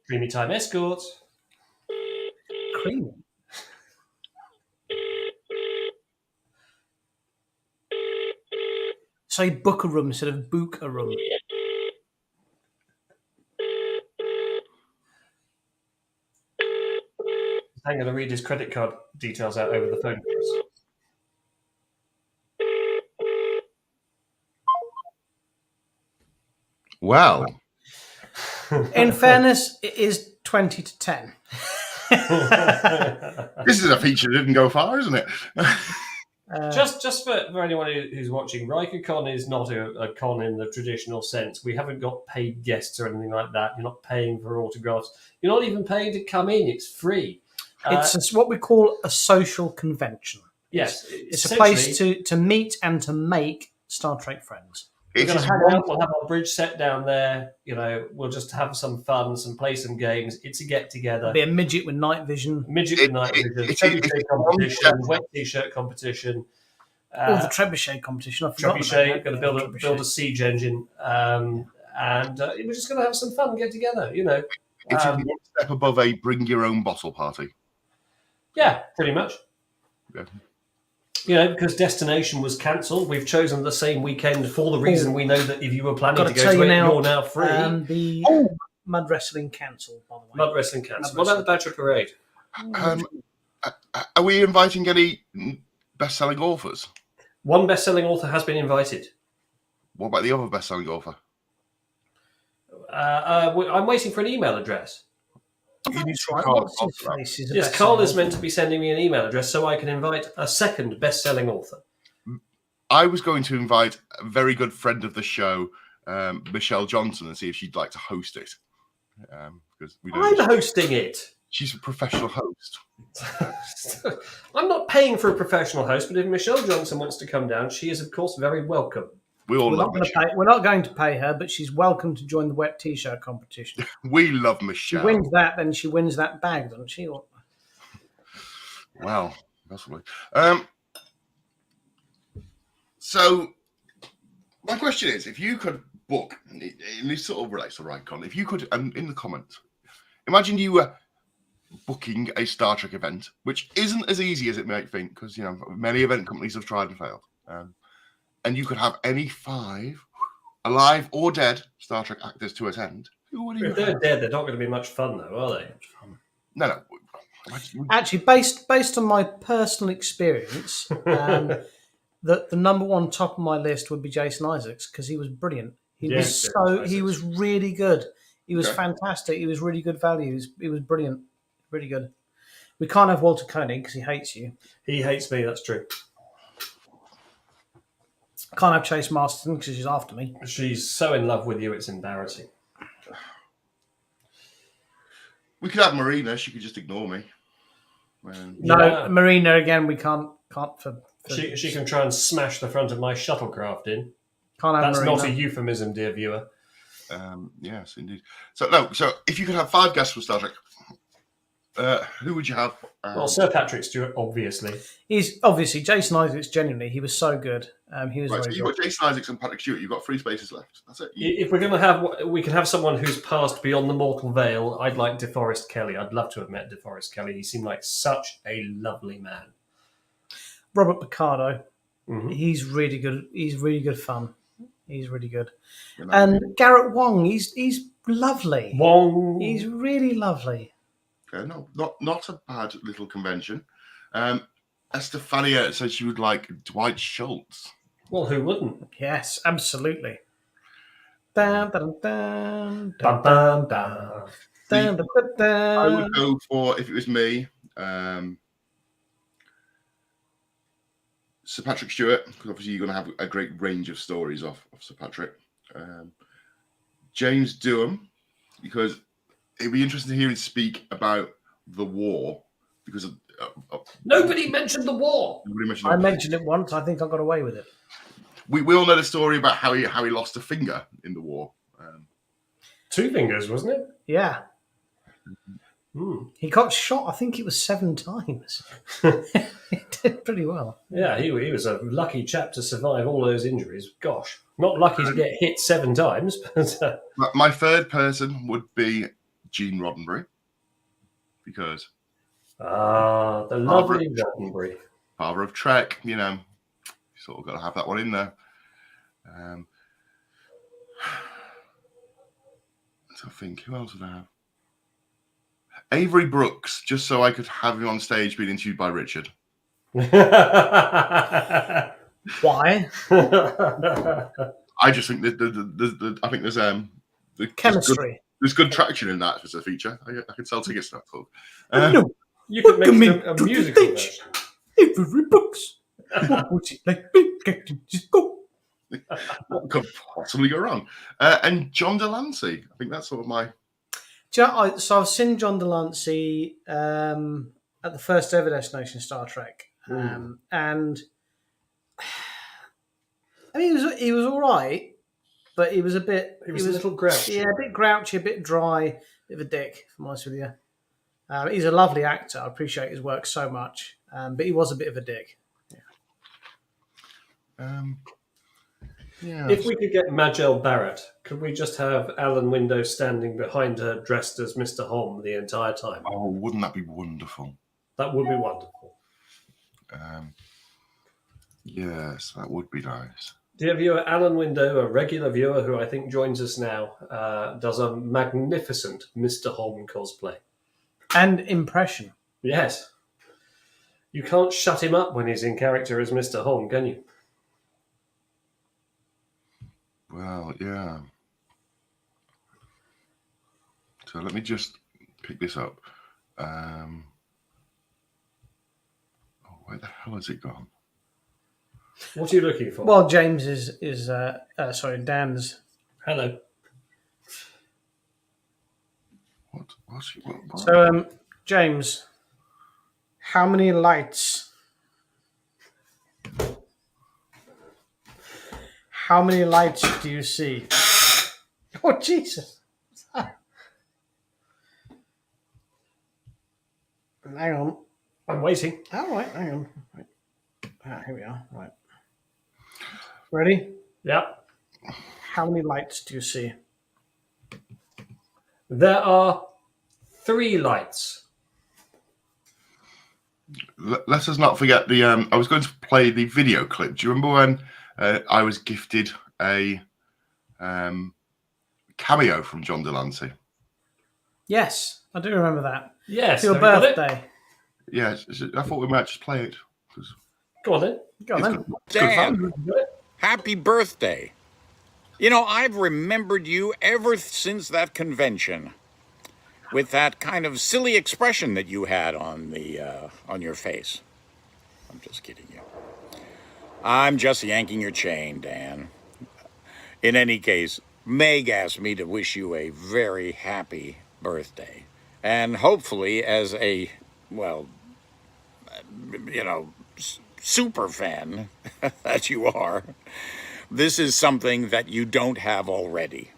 [SPEAKER 1] Dreamy Time Escorts.
[SPEAKER 2] Creamy. Say book a room instead of book a room.
[SPEAKER 1] I'm going to read his credit card details out over the phone for us.
[SPEAKER 4] Well,
[SPEAKER 2] In fairness, it is 20 to 10.
[SPEAKER 4] this is a feature that didn't go far, isn't it?
[SPEAKER 1] Just for anyone who's watching, Rykercon is not a con in the traditional sense. We haven't got paid guests or anything like that. You're not paying for autographs. You're not even paying to come in. It's free.
[SPEAKER 2] It's what we call a social convention.
[SPEAKER 1] Yes.
[SPEAKER 2] It's a place to meet and to make Star Trek friends.
[SPEAKER 1] We're
[SPEAKER 4] It
[SPEAKER 1] going
[SPEAKER 4] is
[SPEAKER 1] to hang
[SPEAKER 4] one,
[SPEAKER 1] out. We'll have our bridge set down there. We'll just have some fun, play some games. It's a get together.
[SPEAKER 2] Be a midget with night vision.
[SPEAKER 1] Midget
[SPEAKER 4] It-
[SPEAKER 1] night
[SPEAKER 4] it-
[SPEAKER 1] vision,
[SPEAKER 4] it-
[SPEAKER 1] trebuchet
[SPEAKER 4] it's
[SPEAKER 1] competition,
[SPEAKER 4] one-
[SPEAKER 1] wet t-shirt competition.
[SPEAKER 2] The trebuchet competition. I forgot
[SPEAKER 1] Trebuchet,
[SPEAKER 2] about
[SPEAKER 1] going to
[SPEAKER 2] that.
[SPEAKER 1] build a siege engine, and we're just going to have some fun and get together.
[SPEAKER 4] it is one step above a bring your own bottle party.
[SPEAKER 1] Yeah, pretty much.
[SPEAKER 4] Yeah.
[SPEAKER 1] Because Destination was cancelled, we've chosen the same weekend for the reason we know that if you were planning
[SPEAKER 2] Gotta
[SPEAKER 1] to go
[SPEAKER 2] tell
[SPEAKER 1] to
[SPEAKER 2] you
[SPEAKER 1] it,
[SPEAKER 2] now,
[SPEAKER 1] you're now free.
[SPEAKER 2] The mud wrestling cancelled, by the way.
[SPEAKER 1] Mud wrestling cancelled.
[SPEAKER 2] Mud
[SPEAKER 1] What about the Badger Parade?
[SPEAKER 4] Are we inviting any best-selling authors?
[SPEAKER 1] One best-selling author has been invited.
[SPEAKER 4] What about the other best-selling author?
[SPEAKER 1] I'm waiting for an email address.
[SPEAKER 2] That's right.
[SPEAKER 4] Carl
[SPEAKER 2] What's his
[SPEAKER 4] Boswell.
[SPEAKER 2] face? Is a
[SPEAKER 1] Yes,
[SPEAKER 2] best-selling
[SPEAKER 1] Carl is
[SPEAKER 2] author.
[SPEAKER 1] meant to be sending me an email address so I can invite a second best-selling author.
[SPEAKER 4] I was going to invite a very good friend of the show, Michelle Johnson, and see if she'd like to host it. Because we know
[SPEAKER 1] I'm hosting it.
[SPEAKER 4] she's a professional host.
[SPEAKER 1] I'm not paying for a professional host, but if Michelle Johnson wants to come down, she is, of course, very welcome.
[SPEAKER 4] We all
[SPEAKER 2] We're
[SPEAKER 4] love
[SPEAKER 2] not,
[SPEAKER 4] Michelle.
[SPEAKER 2] we're not going to pay her, but she's welcome to join the wet t-shirt competition.
[SPEAKER 4] We love
[SPEAKER 2] She
[SPEAKER 4] Michelle.
[SPEAKER 2] wins that, then she wins that bag, doesn't she? Or-
[SPEAKER 4] Wow, that's lovely. So, my question is, if you could book, in this sort of relates to Rykercon, if you could, and in the comments, imagine you were booking a Star Trek event, which isn't as easy as it might think, because, many event companies have tried and failed. And you could have any 5 alive or dead Star Trek actors to attend. Who would you
[SPEAKER 1] If they're
[SPEAKER 4] have?
[SPEAKER 1] dead, they're not going to be much fun, though, are they?
[SPEAKER 4] No.
[SPEAKER 2] Actually, based on my personal experience, the number one top of my list would be Jason Isaacs because he was brilliant. He was really good. He was fantastic. He was really good value. He was brilliant, really good. We can't have Walter Koenig because he hates you.
[SPEAKER 1] He hates me, that's true.
[SPEAKER 2] Can't have Chase Masterson because she's after me.
[SPEAKER 1] She's so in love with you, it's embarrassing.
[SPEAKER 4] We could have Marina. She could just ignore me.
[SPEAKER 2] No,
[SPEAKER 1] Yeah.
[SPEAKER 2] Marina again. We can't for
[SPEAKER 1] She can try and smash the front of my shuttlecraft in.
[SPEAKER 2] can't have
[SPEAKER 1] That's
[SPEAKER 2] Marina.
[SPEAKER 1] not a euphemism, dear viewer.
[SPEAKER 4] Yes, indeed. So if you could have 5 guests from Star Trek, who would you have?
[SPEAKER 1] Well, Sir Patrick Stewart, obviously.
[SPEAKER 2] He's obviously Jason Isaacs. Genuinely, he was so good. He was
[SPEAKER 4] Right, so
[SPEAKER 2] very
[SPEAKER 4] you've
[SPEAKER 2] good.
[SPEAKER 4] got Jason Isaacs and Patrick Stewart. You've got 3 spaces left. That's it.
[SPEAKER 1] If we're going to have, we can have someone who's passed beyond the mortal veil. I'd like DeForest Kelly. I'd love to have met DeForest Kelly. He seemed like such a lovely man.
[SPEAKER 2] Robert Picardo.
[SPEAKER 1] Mhm.
[SPEAKER 2] He's really good. He's really good fun. He's really good.
[SPEAKER 4] You know?
[SPEAKER 2] And Garrett Wong. He's lovely.
[SPEAKER 1] Wong.
[SPEAKER 2] He's really lovely.
[SPEAKER 4] Okay, no, not a bad little convention. Estefania said she would like Dwight Schultz.
[SPEAKER 1] Well, who wouldn't?
[SPEAKER 2] Yes, absolutely. Dun, dun, dun, dun,
[SPEAKER 1] Bum, bum, bum.
[SPEAKER 2] dun, dun, dun,
[SPEAKER 4] I
[SPEAKER 2] dun.
[SPEAKER 4] would go for, if it was me, Sir Patrick Stewart, because obviously you're going to have a great range of stories off Sir Patrick. James Doohan, because it'd be interesting to hear him speak about the war, because
[SPEAKER 1] Nobody mentioned the war.
[SPEAKER 4] nobody mentioned
[SPEAKER 2] I
[SPEAKER 4] that.
[SPEAKER 2] mentioned it once. I think I got away with it.
[SPEAKER 4] We all know the story about how he lost a finger in the war.
[SPEAKER 1] 2 fingers, wasn't it?
[SPEAKER 2] Yeah.
[SPEAKER 1] Hmm.
[SPEAKER 2] He got shot, I think it was 7 times. He did pretty well.
[SPEAKER 1] Yeah, he was a lucky chap to survive all those injuries. Gosh, not lucky to get hit 7 times, but
[SPEAKER 4] My 3rd person would be Gene Roddenberry, because
[SPEAKER 1] the lovely Roddenberry.
[SPEAKER 4] father of Trek, you sort of got to have that one in there. So I think, who else would I have? Avery Brooks, just so I could have him on stage being interviewed by Richard.
[SPEAKER 2] Why?
[SPEAKER 4] I just think that I think there's
[SPEAKER 2] Chemistry.
[SPEAKER 4] There's good traction in that as a feature. I could sell tickets to that talk.
[SPEAKER 2] No,
[SPEAKER 1] You could
[SPEAKER 2] Welcome
[SPEAKER 1] make
[SPEAKER 2] into
[SPEAKER 1] a
[SPEAKER 2] the
[SPEAKER 1] musical
[SPEAKER 2] stage.
[SPEAKER 1] version.
[SPEAKER 2] Avery Brooks. What would you like me to just go?
[SPEAKER 4] What could possibly go wrong? And John Delancey. I think that's sort of my.
[SPEAKER 2] So I've seen John Delancey at the first ever Destination Star Trek, and I mean he was all right, but he was a bit.
[SPEAKER 1] He was a little grouchy.
[SPEAKER 2] Yeah, a bit grouchy, a bit dry, bit of a dick. If I'm honest with you, he's a lovely actor. I appreciate his work so much, but he was a bit of a dick.
[SPEAKER 4] Yeah.
[SPEAKER 1] If we could get Majel Barrett, could we just have Alan Window standing behind her dressed as Mr. Holm the entire time?
[SPEAKER 4] Oh, wouldn't that be wonderful?
[SPEAKER 1] That would be wonderful.
[SPEAKER 4] Yes, that would be nice.
[SPEAKER 1] Dear viewer, Alan Window, a regular viewer who I think joins us now, does a magnificent Mr. Holm cosplay.
[SPEAKER 2] And impression.
[SPEAKER 1] Yes. You can't shut him up when he's in character as Mr. Holm, can you?
[SPEAKER 4] Well, yeah. So let me just pick this up. Oh, where the hell has it gone?
[SPEAKER 1] What are you looking for?
[SPEAKER 2] Well, James is sorry, Dan's.
[SPEAKER 1] Hello.
[SPEAKER 4] What?
[SPEAKER 2] So, James, how many lights? How many lights do you see? Oh, Jesus. Hang on.
[SPEAKER 1] I'm waiting.
[SPEAKER 2] All right, hang on. Right. Here we are. Right. Ready?
[SPEAKER 1] Yeah.
[SPEAKER 2] How many lights do you see?
[SPEAKER 1] There are 3 lights.
[SPEAKER 4] Let us not forget the. I was going to play the video clip. Do you remember when I was gifted a cameo from John Delancey?
[SPEAKER 2] Yes, I do remember that.
[SPEAKER 1] Yes.
[SPEAKER 2] For your
[SPEAKER 1] have you got it?
[SPEAKER 2] birthday.
[SPEAKER 4] Yeah, I thought we might just play it.
[SPEAKER 1] Go on then.
[SPEAKER 2] Go on
[SPEAKER 4] It's
[SPEAKER 2] then.
[SPEAKER 4] good.
[SPEAKER 5] Dan, happy birthday. You know, I've remembered you ever since that convention with that kind of silly expression that you had on your face. I'm just kidding you. I'm just yanking your chain, Dan. In any case, Meg asked me to wish you a very happy birthday. And hopefully, as a, well, super fan that you are, this is something that you don't have already.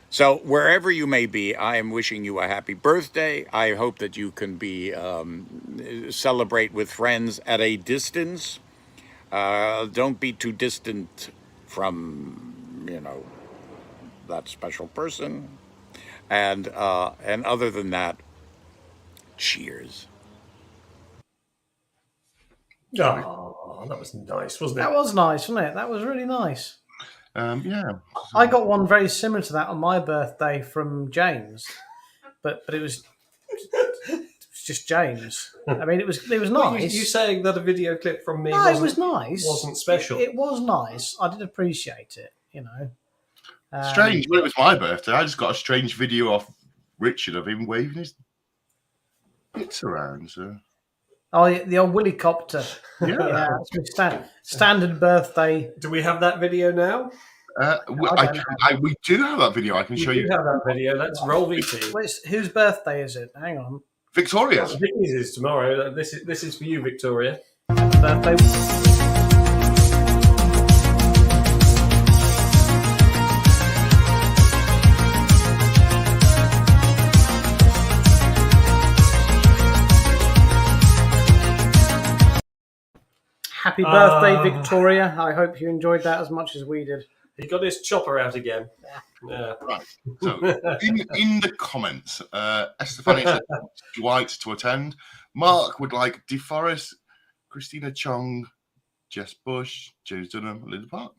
[SPEAKER 5] So wherever you may be, I am wishing you a happy birthday. I hope that you can be celebrate with friends at a distance. Don't be too distant from, that special person. And other than that, cheers.
[SPEAKER 1] Oh, that was nice, wasn't it?
[SPEAKER 2] That was nice, wasn't it? That was really nice.
[SPEAKER 4] Yeah.
[SPEAKER 2] I got one very similar to that on my birthday from James, but it was just James. I mean, it was nice.
[SPEAKER 1] You saying that a video clip from me
[SPEAKER 2] No, it was nice.
[SPEAKER 1] wasn't special.
[SPEAKER 2] It was nice. I did appreciate it.
[SPEAKER 4] Strange. When it was my birthday, I just got a strange video off Richard of him waving his bits around. So.
[SPEAKER 2] Oh, the old Willy copter.
[SPEAKER 4] Yeah.
[SPEAKER 2] It's my standard birthday.
[SPEAKER 1] Do we have that video now?
[SPEAKER 4] We do have that video. I can show
[SPEAKER 1] We
[SPEAKER 4] you.
[SPEAKER 1] do have that video. Let's roll VT.
[SPEAKER 2] Whose birthday is it? Hang on.
[SPEAKER 4] Victoria's.
[SPEAKER 1] Vicky's is tomorrow. This is for you, Victoria.
[SPEAKER 2] Birthday. Happy birthday, Victoria. I hope you enjoyed that as much as we did.
[SPEAKER 1] He got his chopper out again. Yeah.
[SPEAKER 4] Right. So, in the comments, Estefani said Dwight to attend. Mark would like DeForest, Christina Chong, Jess Bush, James Dunham, and Linda Park.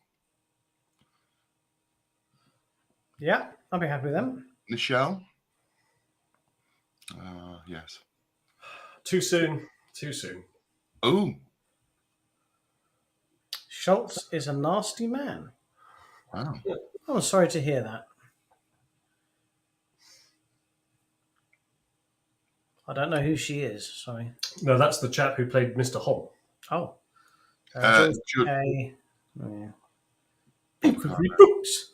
[SPEAKER 2] Yeah, I'll be happy with them.
[SPEAKER 4] Michelle. Yes.
[SPEAKER 1] Too soon. Too soon.
[SPEAKER 4] Oh.
[SPEAKER 2] Schultz is a nasty man.
[SPEAKER 4] Wow.
[SPEAKER 2] Oh, I'm sorry to hear that. I don't know who she is. Sorry.
[SPEAKER 1] No, that's the chap who played Mr. Hom.
[SPEAKER 2] Oh.
[SPEAKER 4] Should-
[SPEAKER 2] Yeah.
[SPEAKER 1] Books.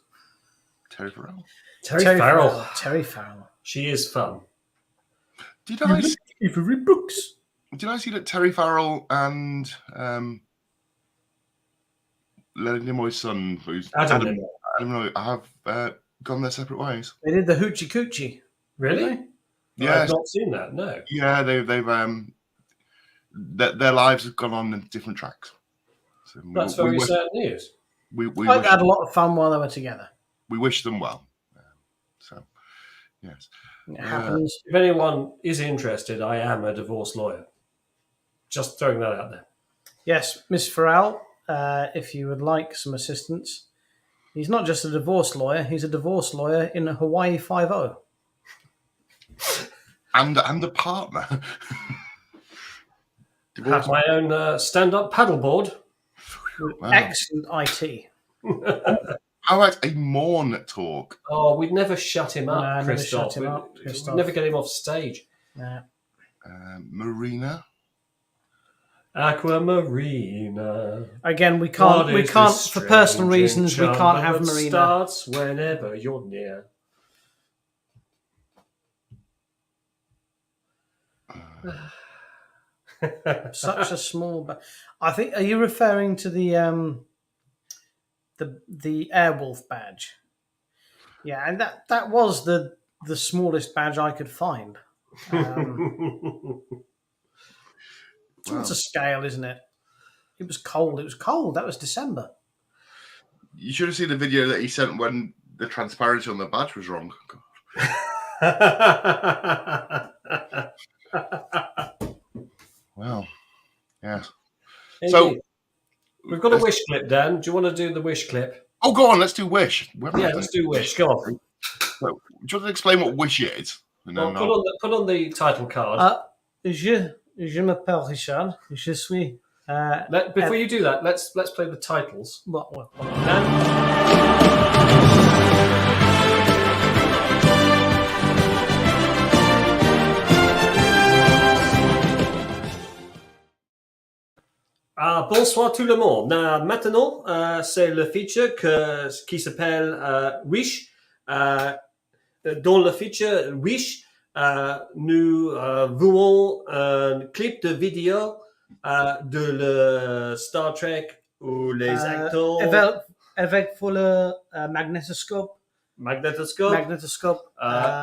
[SPEAKER 4] Terry Farrell.
[SPEAKER 1] Terry Farrell.
[SPEAKER 2] Terry Farrell.
[SPEAKER 1] She is fun.
[SPEAKER 4] Did I see
[SPEAKER 1] Books.
[SPEAKER 4] that Terry Farrell and Leonard Nimoy's son, who's
[SPEAKER 1] Adam
[SPEAKER 4] Adam,
[SPEAKER 1] Nimoy.
[SPEAKER 4] Nimoy, have gone their separate ways?
[SPEAKER 2] They did the hoochie coochie.
[SPEAKER 1] Really?
[SPEAKER 2] Didn't
[SPEAKER 4] Yes.
[SPEAKER 1] I've not seen that. No.
[SPEAKER 4] Yeah, they've their lives have gone on different tracks. So
[SPEAKER 1] That's very sad news.
[SPEAKER 4] We
[SPEAKER 2] they? They had a lot of fun while they were together.
[SPEAKER 4] we wish them well. So yes.
[SPEAKER 2] It happens.
[SPEAKER 1] If anyone is interested, I am a divorce lawyer. Just throwing that out there.
[SPEAKER 2] Yes, Miss Farrell, if you would like some assistance. He's not just a divorce lawyer, he's a divorce lawyer in Hawaii 5-0.
[SPEAKER 4] And a partner.
[SPEAKER 1] Have my own stand-up paddleboard.
[SPEAKER 4] Wow.
[SPEAKER 2] Excellent IT.
[SPEAKER 4] How about a Morn talk?
[SPEAKER 1] Oh, we'd never shut him up,
[SPEAKER 2] No, never
[SPEAKER 1] Christoph.
[SPEAKER 2] shut him up,
[SPEAKER 1] We'd
[SPEAKER 2] Christoph.
[SPEAKER 1] never get him off stage.
[SPEAKER 2] Nah.
[SPEAKER 4] Marina.
[SPEAKER 1] Aquamarina.
[SPEAKER 2] Again, we
[SPEAKER 1] What
[SPEAKER 2] can't,
[SPEAKER 1] is
[SPEAKER 2] for
[SPEAKER 1] this
[SPEAKER 2] personal
[SPEAKER 1] strange
[SPEAKER 2] reasons, we can't have
[SPEAKER 1] enchantment that
[SPEAKER 2] Marina.
[SPEAKER 1] starts whenever you're near.
[SPEAKER 2] Such a small. I think. Are you referring to the Airwolf badge? Yeah, and that was the smallest badge I could find. It's a scale, isn't it? It was cold. It was cold. That was December.
[SPEAKER 4] You should have seen the video that he sent when the transparency on the badge was wrong. Wow. Yeah. So
[SPEAKER 1] we've got a wish clip, Dan. Do you want to do the wish clip?
[SPEAKER 4] Oh, go on. Let's do wish.
[SPEAKER 1] Let's do wish. Go on.
[SPEAKER 4] Well, do you want to explain what wish is? And then
[SPEAKER 1] Put on the title card.
[SPEAKER 2] Je m'appelle Richard. Je suis.
[SPEAKER 1] Before you do that, let's play the titles.
[SPEAKER 2] What?
[SPEAKER 1] Bonsoir tout le monde. Maintenant, c'est le feature qui s'appelle Wish. Dans le feature Wish, nous voulons un clip de vidéo de le Star Trek où les acteurs...
[SPEAKER 2] Avec pour le magnétoscope.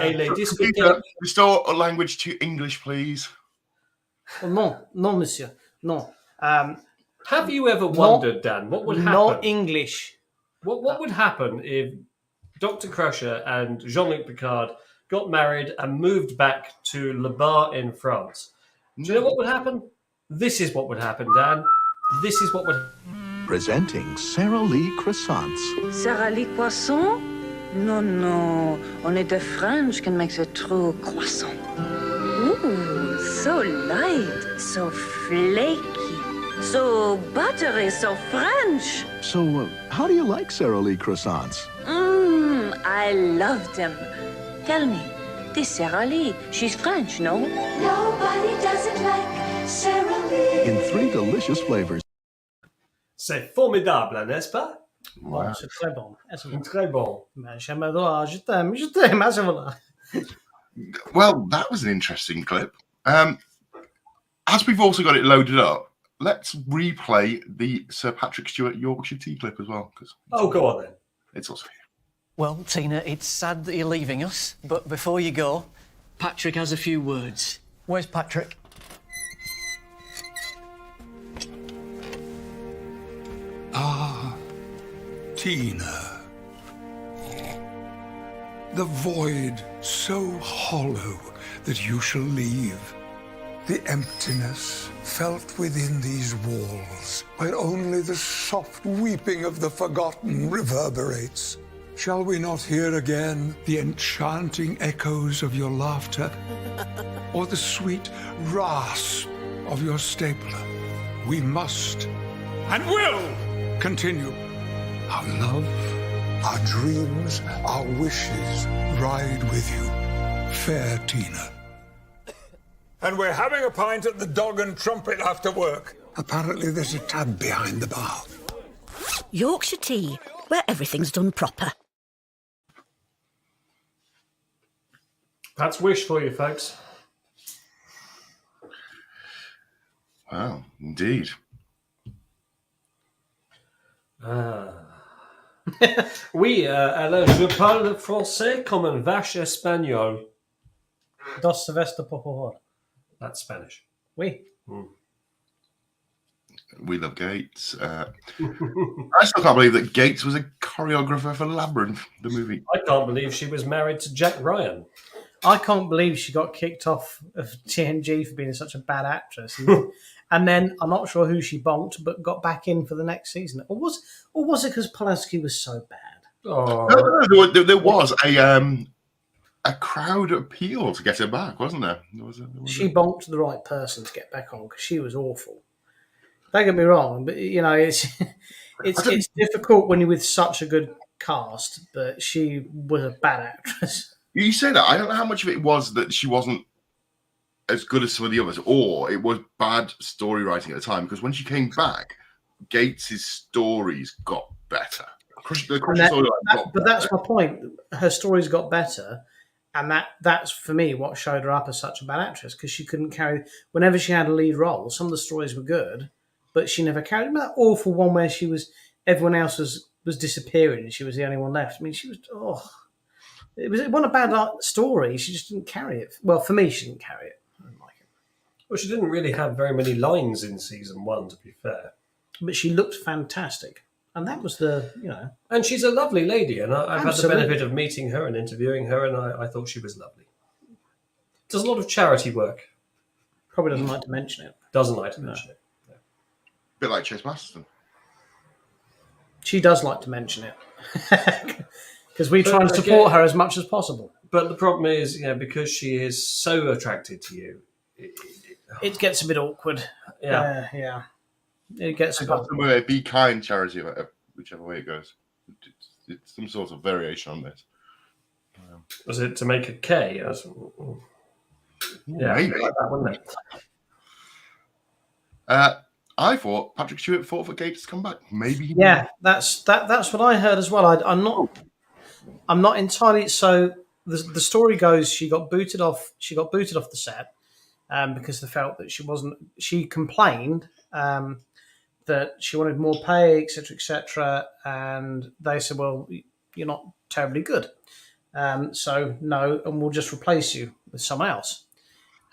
[SPEAKER 1] Et les discuteurs...
[SPEAKER 4] Restore a language to English, please.
[SPEAKER 2] Non, monsieur. No.
[SPEAKER 1] Have you ever wondered, Dan, what would happen?
[SPEAKER 2] No English.
[SPEAKER 1] What would happen if Dr. Crusher and Jean-Luc Picard got married and moved back to Le Bar in France? Do you know what would happen? This is what would happen, Dan. This is what would...
[SPEAKER 6] Presenting Sara Lee croissants.
[SPEAKER 7] Sara Lee croissant? No. Only the French can make the true croissant. Ooh, so light, so flaky, so buttery, so French.
[SPEAKER 6] So, how do you like Sara Lee croissants?
[SPEAKER 7] I love them. Tell me, this Sara Lee, she's French, no?
[SPEAKER 8] Nobody does it like Sara Lee.
[SPEAKER 6] In 3 delicious flavors.
[SPEAKER 1] C'est formidable, n'est-ce pas?
[SPEAKER 2] Wow. C'est très bon.
[SPEAKER 1] Très bon.
[SPEAKER 4] Well, that was an interesting clip. As we've also got it loaded up, let's replay the Sir Patrick Stewart Yorkshire tea clip as well.
[SPEAKER 1] Go on then.
[SPEAKER 4] It's also here.
[SPEAKER 9] Well, Tina, it's sad that you're leaving us, but before you go, Patrick has a few words. Where's Patrick?
[SPEAKER 10] Tina. The void so hollow that you shall leave. The emptiness felt within these walls, where only the soft weeping of the forgotten reverberates. Shall we not hear again the enchanting echoes of your laughter, or the sweet rasp of your stapler? We must and will continue. Our love, our dreams, our wishes ride with you, fair Tina. And we're having a pint at the Dog and Trumpet after work. Apparently there's a tab behind the bar.
[SPEAKER 11] Yorkshire tea, where everything's done proper.
[SPEAKER 1] That's Wish for you, folks.
[SPEAKER 4] Wow, indeed.
[SPEAKER 1] Oui, alors je parle français comme un vache espagnol.
[SPEAKER 2] Dos Sylvester, por favor.
[SPEAKER 1] That's Spanish.
[SPEAKER 2] Oui.
[SPEAKER 4] We love Gates. I still can't believe that Gates was a choreographer for Labyrinth, the movie.
[SPEAKER 1] I can't believe she was married to Jack Ryan.
[SPEAKER 2] I can't believe she got kicked off of TNG for being such a bad actress. And then I'm not sure who she bonked, but got back in for the next season. Or was it because Pulaski was so bad?
[SPEAKER 4] No, there was a crowd appeal to get her back, wasn't there?
[SPEAKER 2] She bonked the right person to get back on because she was awful. Don't get me wrong, but you know it's difficult when you're with such a good cast, but she was a bad actress.
[SPEAKER 4] You say that. I don't know how much of it was that she wasn't as good as some of the others, or it was bad story writing at the time. Because when she came back, Gates's stories got better.
[SPEAKER 2] But that's my point. Her stories got better, and that's for me what showed her up as such a bad actress, because she couldn't carry. Whenever she had a lead role, some of the stories were good, but she never carried. Remember that awful one where everyone else was disappearing and she was the only one left. I mean, it wasn't a bad story. She just didn't carry it. Well, for me, she didn't carry it. I didn't like it.
[SPEAKER 1] Well, she didn't really have very many lines in season 1, to be fair.
[SPEAKER 2] But she looked fantastic. And that was
[SPEAKER 1] And she's a lovely lady, and I've had the
[SPEAKER 2] Absolutely.
[SPEAKER 1] benefit of meeting her and interviewing her, and I thought she was lovely. Does a lot of charity work.
[SPEAKER 2] Probably doesn't like to mention it.
[SPEAKER 1] Doesn't like to mention it.
[SPEAKER 4] A bit like Chase Masterson.
[SPEAKER 2] She does like to mention it. Because we try and support her as much as possible.
[SPEAKER 1] But the problem is, because she is so attracted to you,
[SPEAKER 2] it gets a bit awkward.
[SPEAKER 1] Yeah.
[SPEAKER 2] Yeah. It gets a bit awkward.
[SPEAKER 4] Be kind charity, whichever way it goes. It's some sort of variation on this.
[SPEAKER 1] Was it to make a K? Yeah,
[SPEAKER 4] maybe.
[SPEAKER 1] like that, wasn't it?
[SPEAKER 4] I thought Patrick Stewart fought for Gates to come back. Maybe. He
[SPEAKER 2] that's what I heard as well. I'm not entirely. So the story goes, she got booted off the set because they felt that she wasn't. She complained that she wanted more pay, etc., and they said, "Well, you're not terribly good, so no, and we'll just replace you with someone else."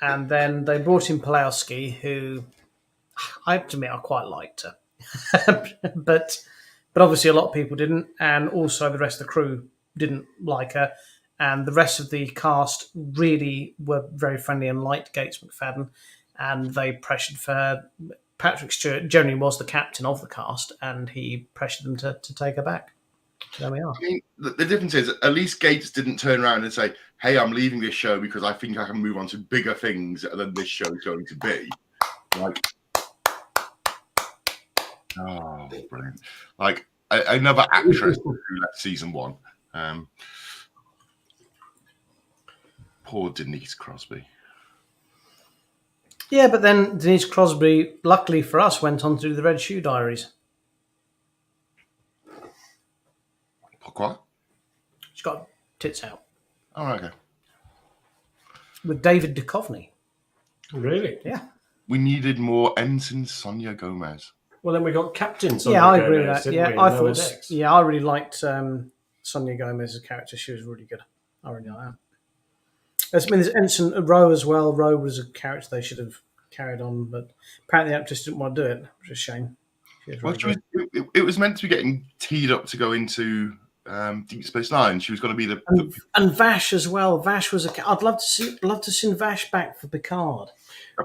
[SPEAKER 2] And then they brought in Pulowski, who I have to admit I quite liked her, but obviously a lot of people didn't, and also the rest of the crew didn't like her, and the rest of the cast really were very friendly and liked Gates McFadden, and they pressured for her. Patrick Stewart generally was the captain of the cast, and he pressured them to take her back. There we are.
[SPEAKER 4] I mean, the difference is at least Gates didn't turn around and say, "Hey, I'm leaving this show because I think I can move on to bigger things than this show is going to be." Like, oh, brilliant! Like another actress who left season 1. Poor Denise Crosby.
[SPEAKER 2] Yeah, but then Denise Crosby, luckily for us, went on to do the Red Shoe Diaries.
[SPEAKER 4] Pourquoi?
[SPEAKER 2] She's got tits out.
[SPEAKER 4] Oh, okay.
[SPEAKER 2] With David Duchovny.
[SPEAKER 1] Really?
[SPEAKER 2] Yeah.
[SPEAKER 4] We needed more Ensign Sonia Gomez.
[SPEAKER 1] Well, then we got Captain Sonia
[SPEAKER 2] I
[SPEAKER 1] Gomez,
[SPEAKER 2] agree with that.
[SPEAKER 1] didn't
[SPEAKER 2] Yeah,
[SPEAKER 1] we,
[SPEAKER 2] I
[SPEAKER 1] in Lower
[SPEAKER 2] thought.
[SPEAKER 1] Decks?
[SPEAKER 2] Yeah, I really liked Sonia Gomez's character. She was really good. I really like that. There's Ensign Rowe as well. Rowe was a character they should have carried on, but apparently the actress didn't want to do it, which is a shame.
[SPEAKER 4] It was meant to be getting teed up to go into Deep Space Nine. She was going to be
[SPEAKER 2] and Vash as well. Vash was I'd love to see Vash back for Picard.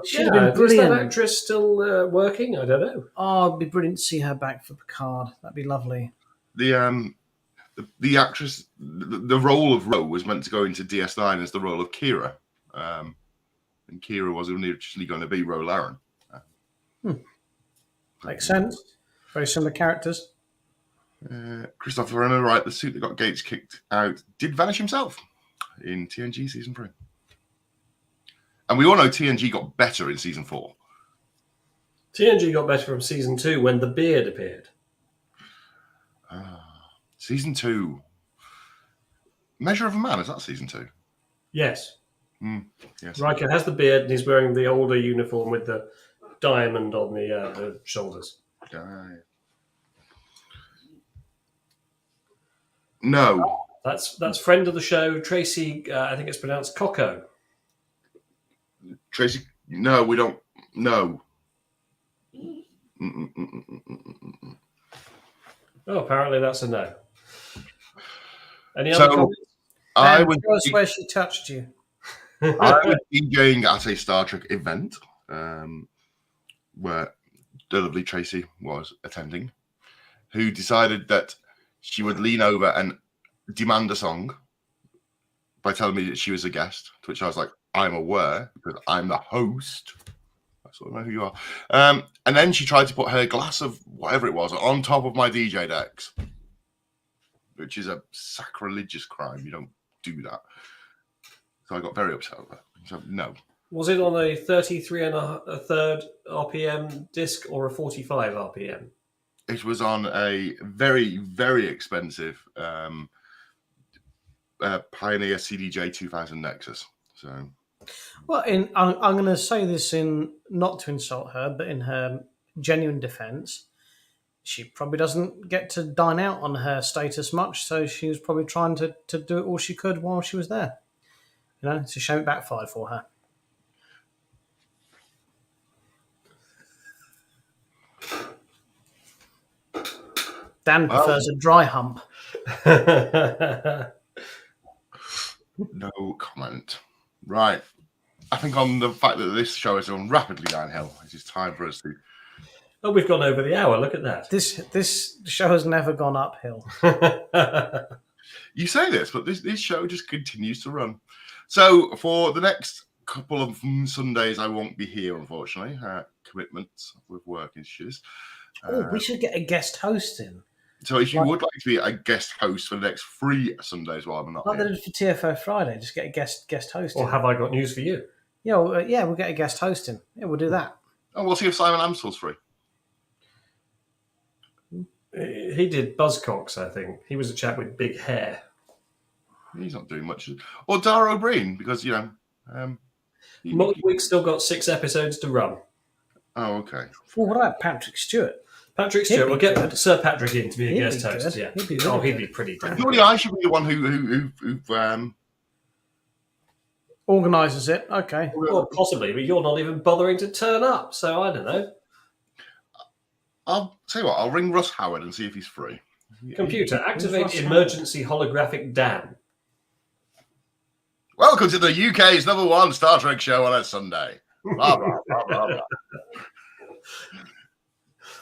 [SPEAKER 2] She'd have been brilliant.
[SPEAKER 1] Is that actress still working? I don't know.
[SPEAKER 2] Oh, it'd be brilliant to see her back for Picard. That'd be lovely.
[SPEAKER 4] The actress, the role of Ro was meant to go into DS9 as the role of Kira, and Kira was originally going to be Ro Laren.
[SPEAKER 2] Makes sense. Very similar characters.
[SPEAKER 4] Christopher Renner, right? The suit that got Gates kicked out did vanish himself in TNG season 3, and we all know TNG got better in season 4.
[SPEAKER 1] TNG got better from season 2 when the beard appeared.
[SPEAKER 4] Season 2, Measure of a Man, is that season 2?
[SPEAKER 1] Yes.
[SPEAKER 4] Yes.
[SPEAKER 1] Riker has the beard and he's wearing the older uniform with the diamond on the shoulders.
[SPEAKER 4] No.
[SPEAKER 1] That's friend of the show, Tracy, I think it's pronounced Coco.
[SPEAKER 4] Tracy, no, we don't, no.
[SPEAKER 1] Oh, apparently that's a no. Any
[SPEAKER 4] So,
[SPEAKER 1] other comments?
[SPEAKER 4] I was
[SPEAKER 2] Tell us where she touched you.
[SPEAKER 4] I was DJing at a Star Trek event where the lovely Tracy was attending, who decided that she would lean over and demand a song by telling me that she was a guest, to which I was like, I'm aware because I'm the host. I sort of know who you are. And then she tried to put her glass of whatever it was on top of my DJ decks. which is a sacrilegious crime. You don't do that. So I got very upset over it. So no.
[SPEAKER 1] Was it on a 33 and a third RPM disc or a 45 RPM?
[SPEAKER 4] It was on a very, very expensive Pioneer CDJ 2000 Nexus. So,
[SPEAKER 2] well, I'm going to say this in not to insult her, but in her genuine defence, she probably doesn't get to dine out on her status much, so she was probably trying to do all she could while she was there. You know, it's a shame it backfired for her. Dan prefers a dry hump.
[SPEAKER 4] No comment. Right. I think on the fact that this show is going rapidly downhill, it is time for us to...
[SPEAKER 1] Oh, we've gone over the hour. Look at that.
[SPEAKER 2] This show has never gone uphill.
[SPEAKER 4] You say this, but this show just continues to run. So for the next couple of Sundays, I won't be here, unfortunately. Commitments with work issues.
[SPEAKER 2] We should get a guest host in.
[SPEAKER 4] So if you would like to be a guest host for the next 3 Sundays while I'm not
[SPEAKER 2] like
[SPEAKER 4] here.
[SPEAKER 2] they did for TFO Friday, just get a guest host in.
[SPEAKER 1] Or have I got news for you?
[SPEAKER 2] Yeah, we'll get a guest host in. Yeah, we'll do that.
[SPEAKER 4] Oh, we'll see if Simon Amstel's free.
[SPEAKER 1] He did Buzzcocks, I think. He was a chap with big hair.
[SPEAKER 4] He's not doing much. Or Dara O'Brien, because, you know...
[SPEAKER 1] We've still got 6 episodes to run.
[SPEAKER 4] Oh, okay.
[SPEAKER 2] Well, what about Patrick Stewart?
[SPEAKER 1] Patrick Stewart, we'll get Sir Patrick in to be a guest host.
[SPEAKER 2] Good.
[SPEAKER 1] Yeah. He'd be pretty good.
[SPEAKER 4] Surely I should be the one who
[SPEAKER 2] organises it. Okay.
[SPEAKER 1] Well, possibly, but you're not even bothering to turn up, so I don't know.
[SPEAKER 4] I'll tell you what, I'll ring Russ Howard and see if he's free.
[SPEAKER 1] Computer, activate emergency holographic Dan.
[SPEAKER 4] Welcome to the UK's #1 Star Trek show on a Sunday. Blah, blah, blah, blah, blah.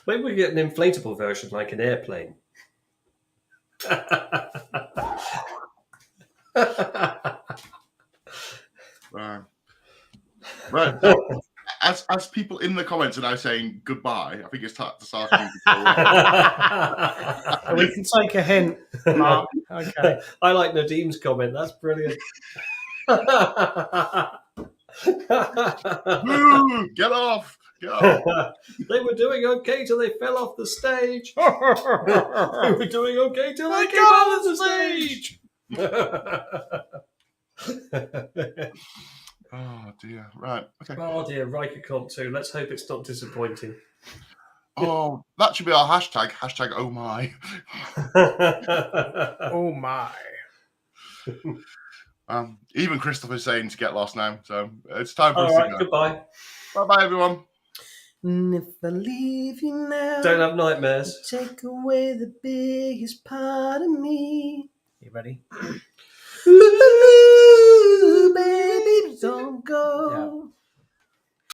[SPEAKER 1] Maybe we get an inflatable version like an airplane.
[SPEAKER 4] Right. As people in the comments are now saying goodbye, I think it's time to start.
[SPEAKER 2] We can take a hint, Mark. Okay.
[SPEAKER 1] I like Nadim's comment. That's brilliant.
[SPEAKER 4] Get off!
[SPEAKER 1] They were doing okay till they fell off the stage. They were doing okay till they came off the stage.
[SPEAKER 4] Oh dear. Right. Okay.
[SPEAKER 1] Oh dear. Rykercon 2. Let's hope it's not disappointing.
[SPEAKER 4] Oh, that should be our hashtag. Hashtag oh my.
[SPEAKER 2] Oh my.
[SPEAKER 4] Even Christopher's saying to get lost now, so it's time for us
[SPEAKER 1] All
[SPEAKER 4] to
[SPEAKER 1] right.
[SPEAKER 4] go.
[SPEAKER 1] Goodbye.
[SPEAKER 4] Bye, everyone.
[SPEAKER 2] And if I leave you now,
[SPEAKER 1] Don't have nightmares.
[SPEAKER 2] take away the biggest part of me. You ready?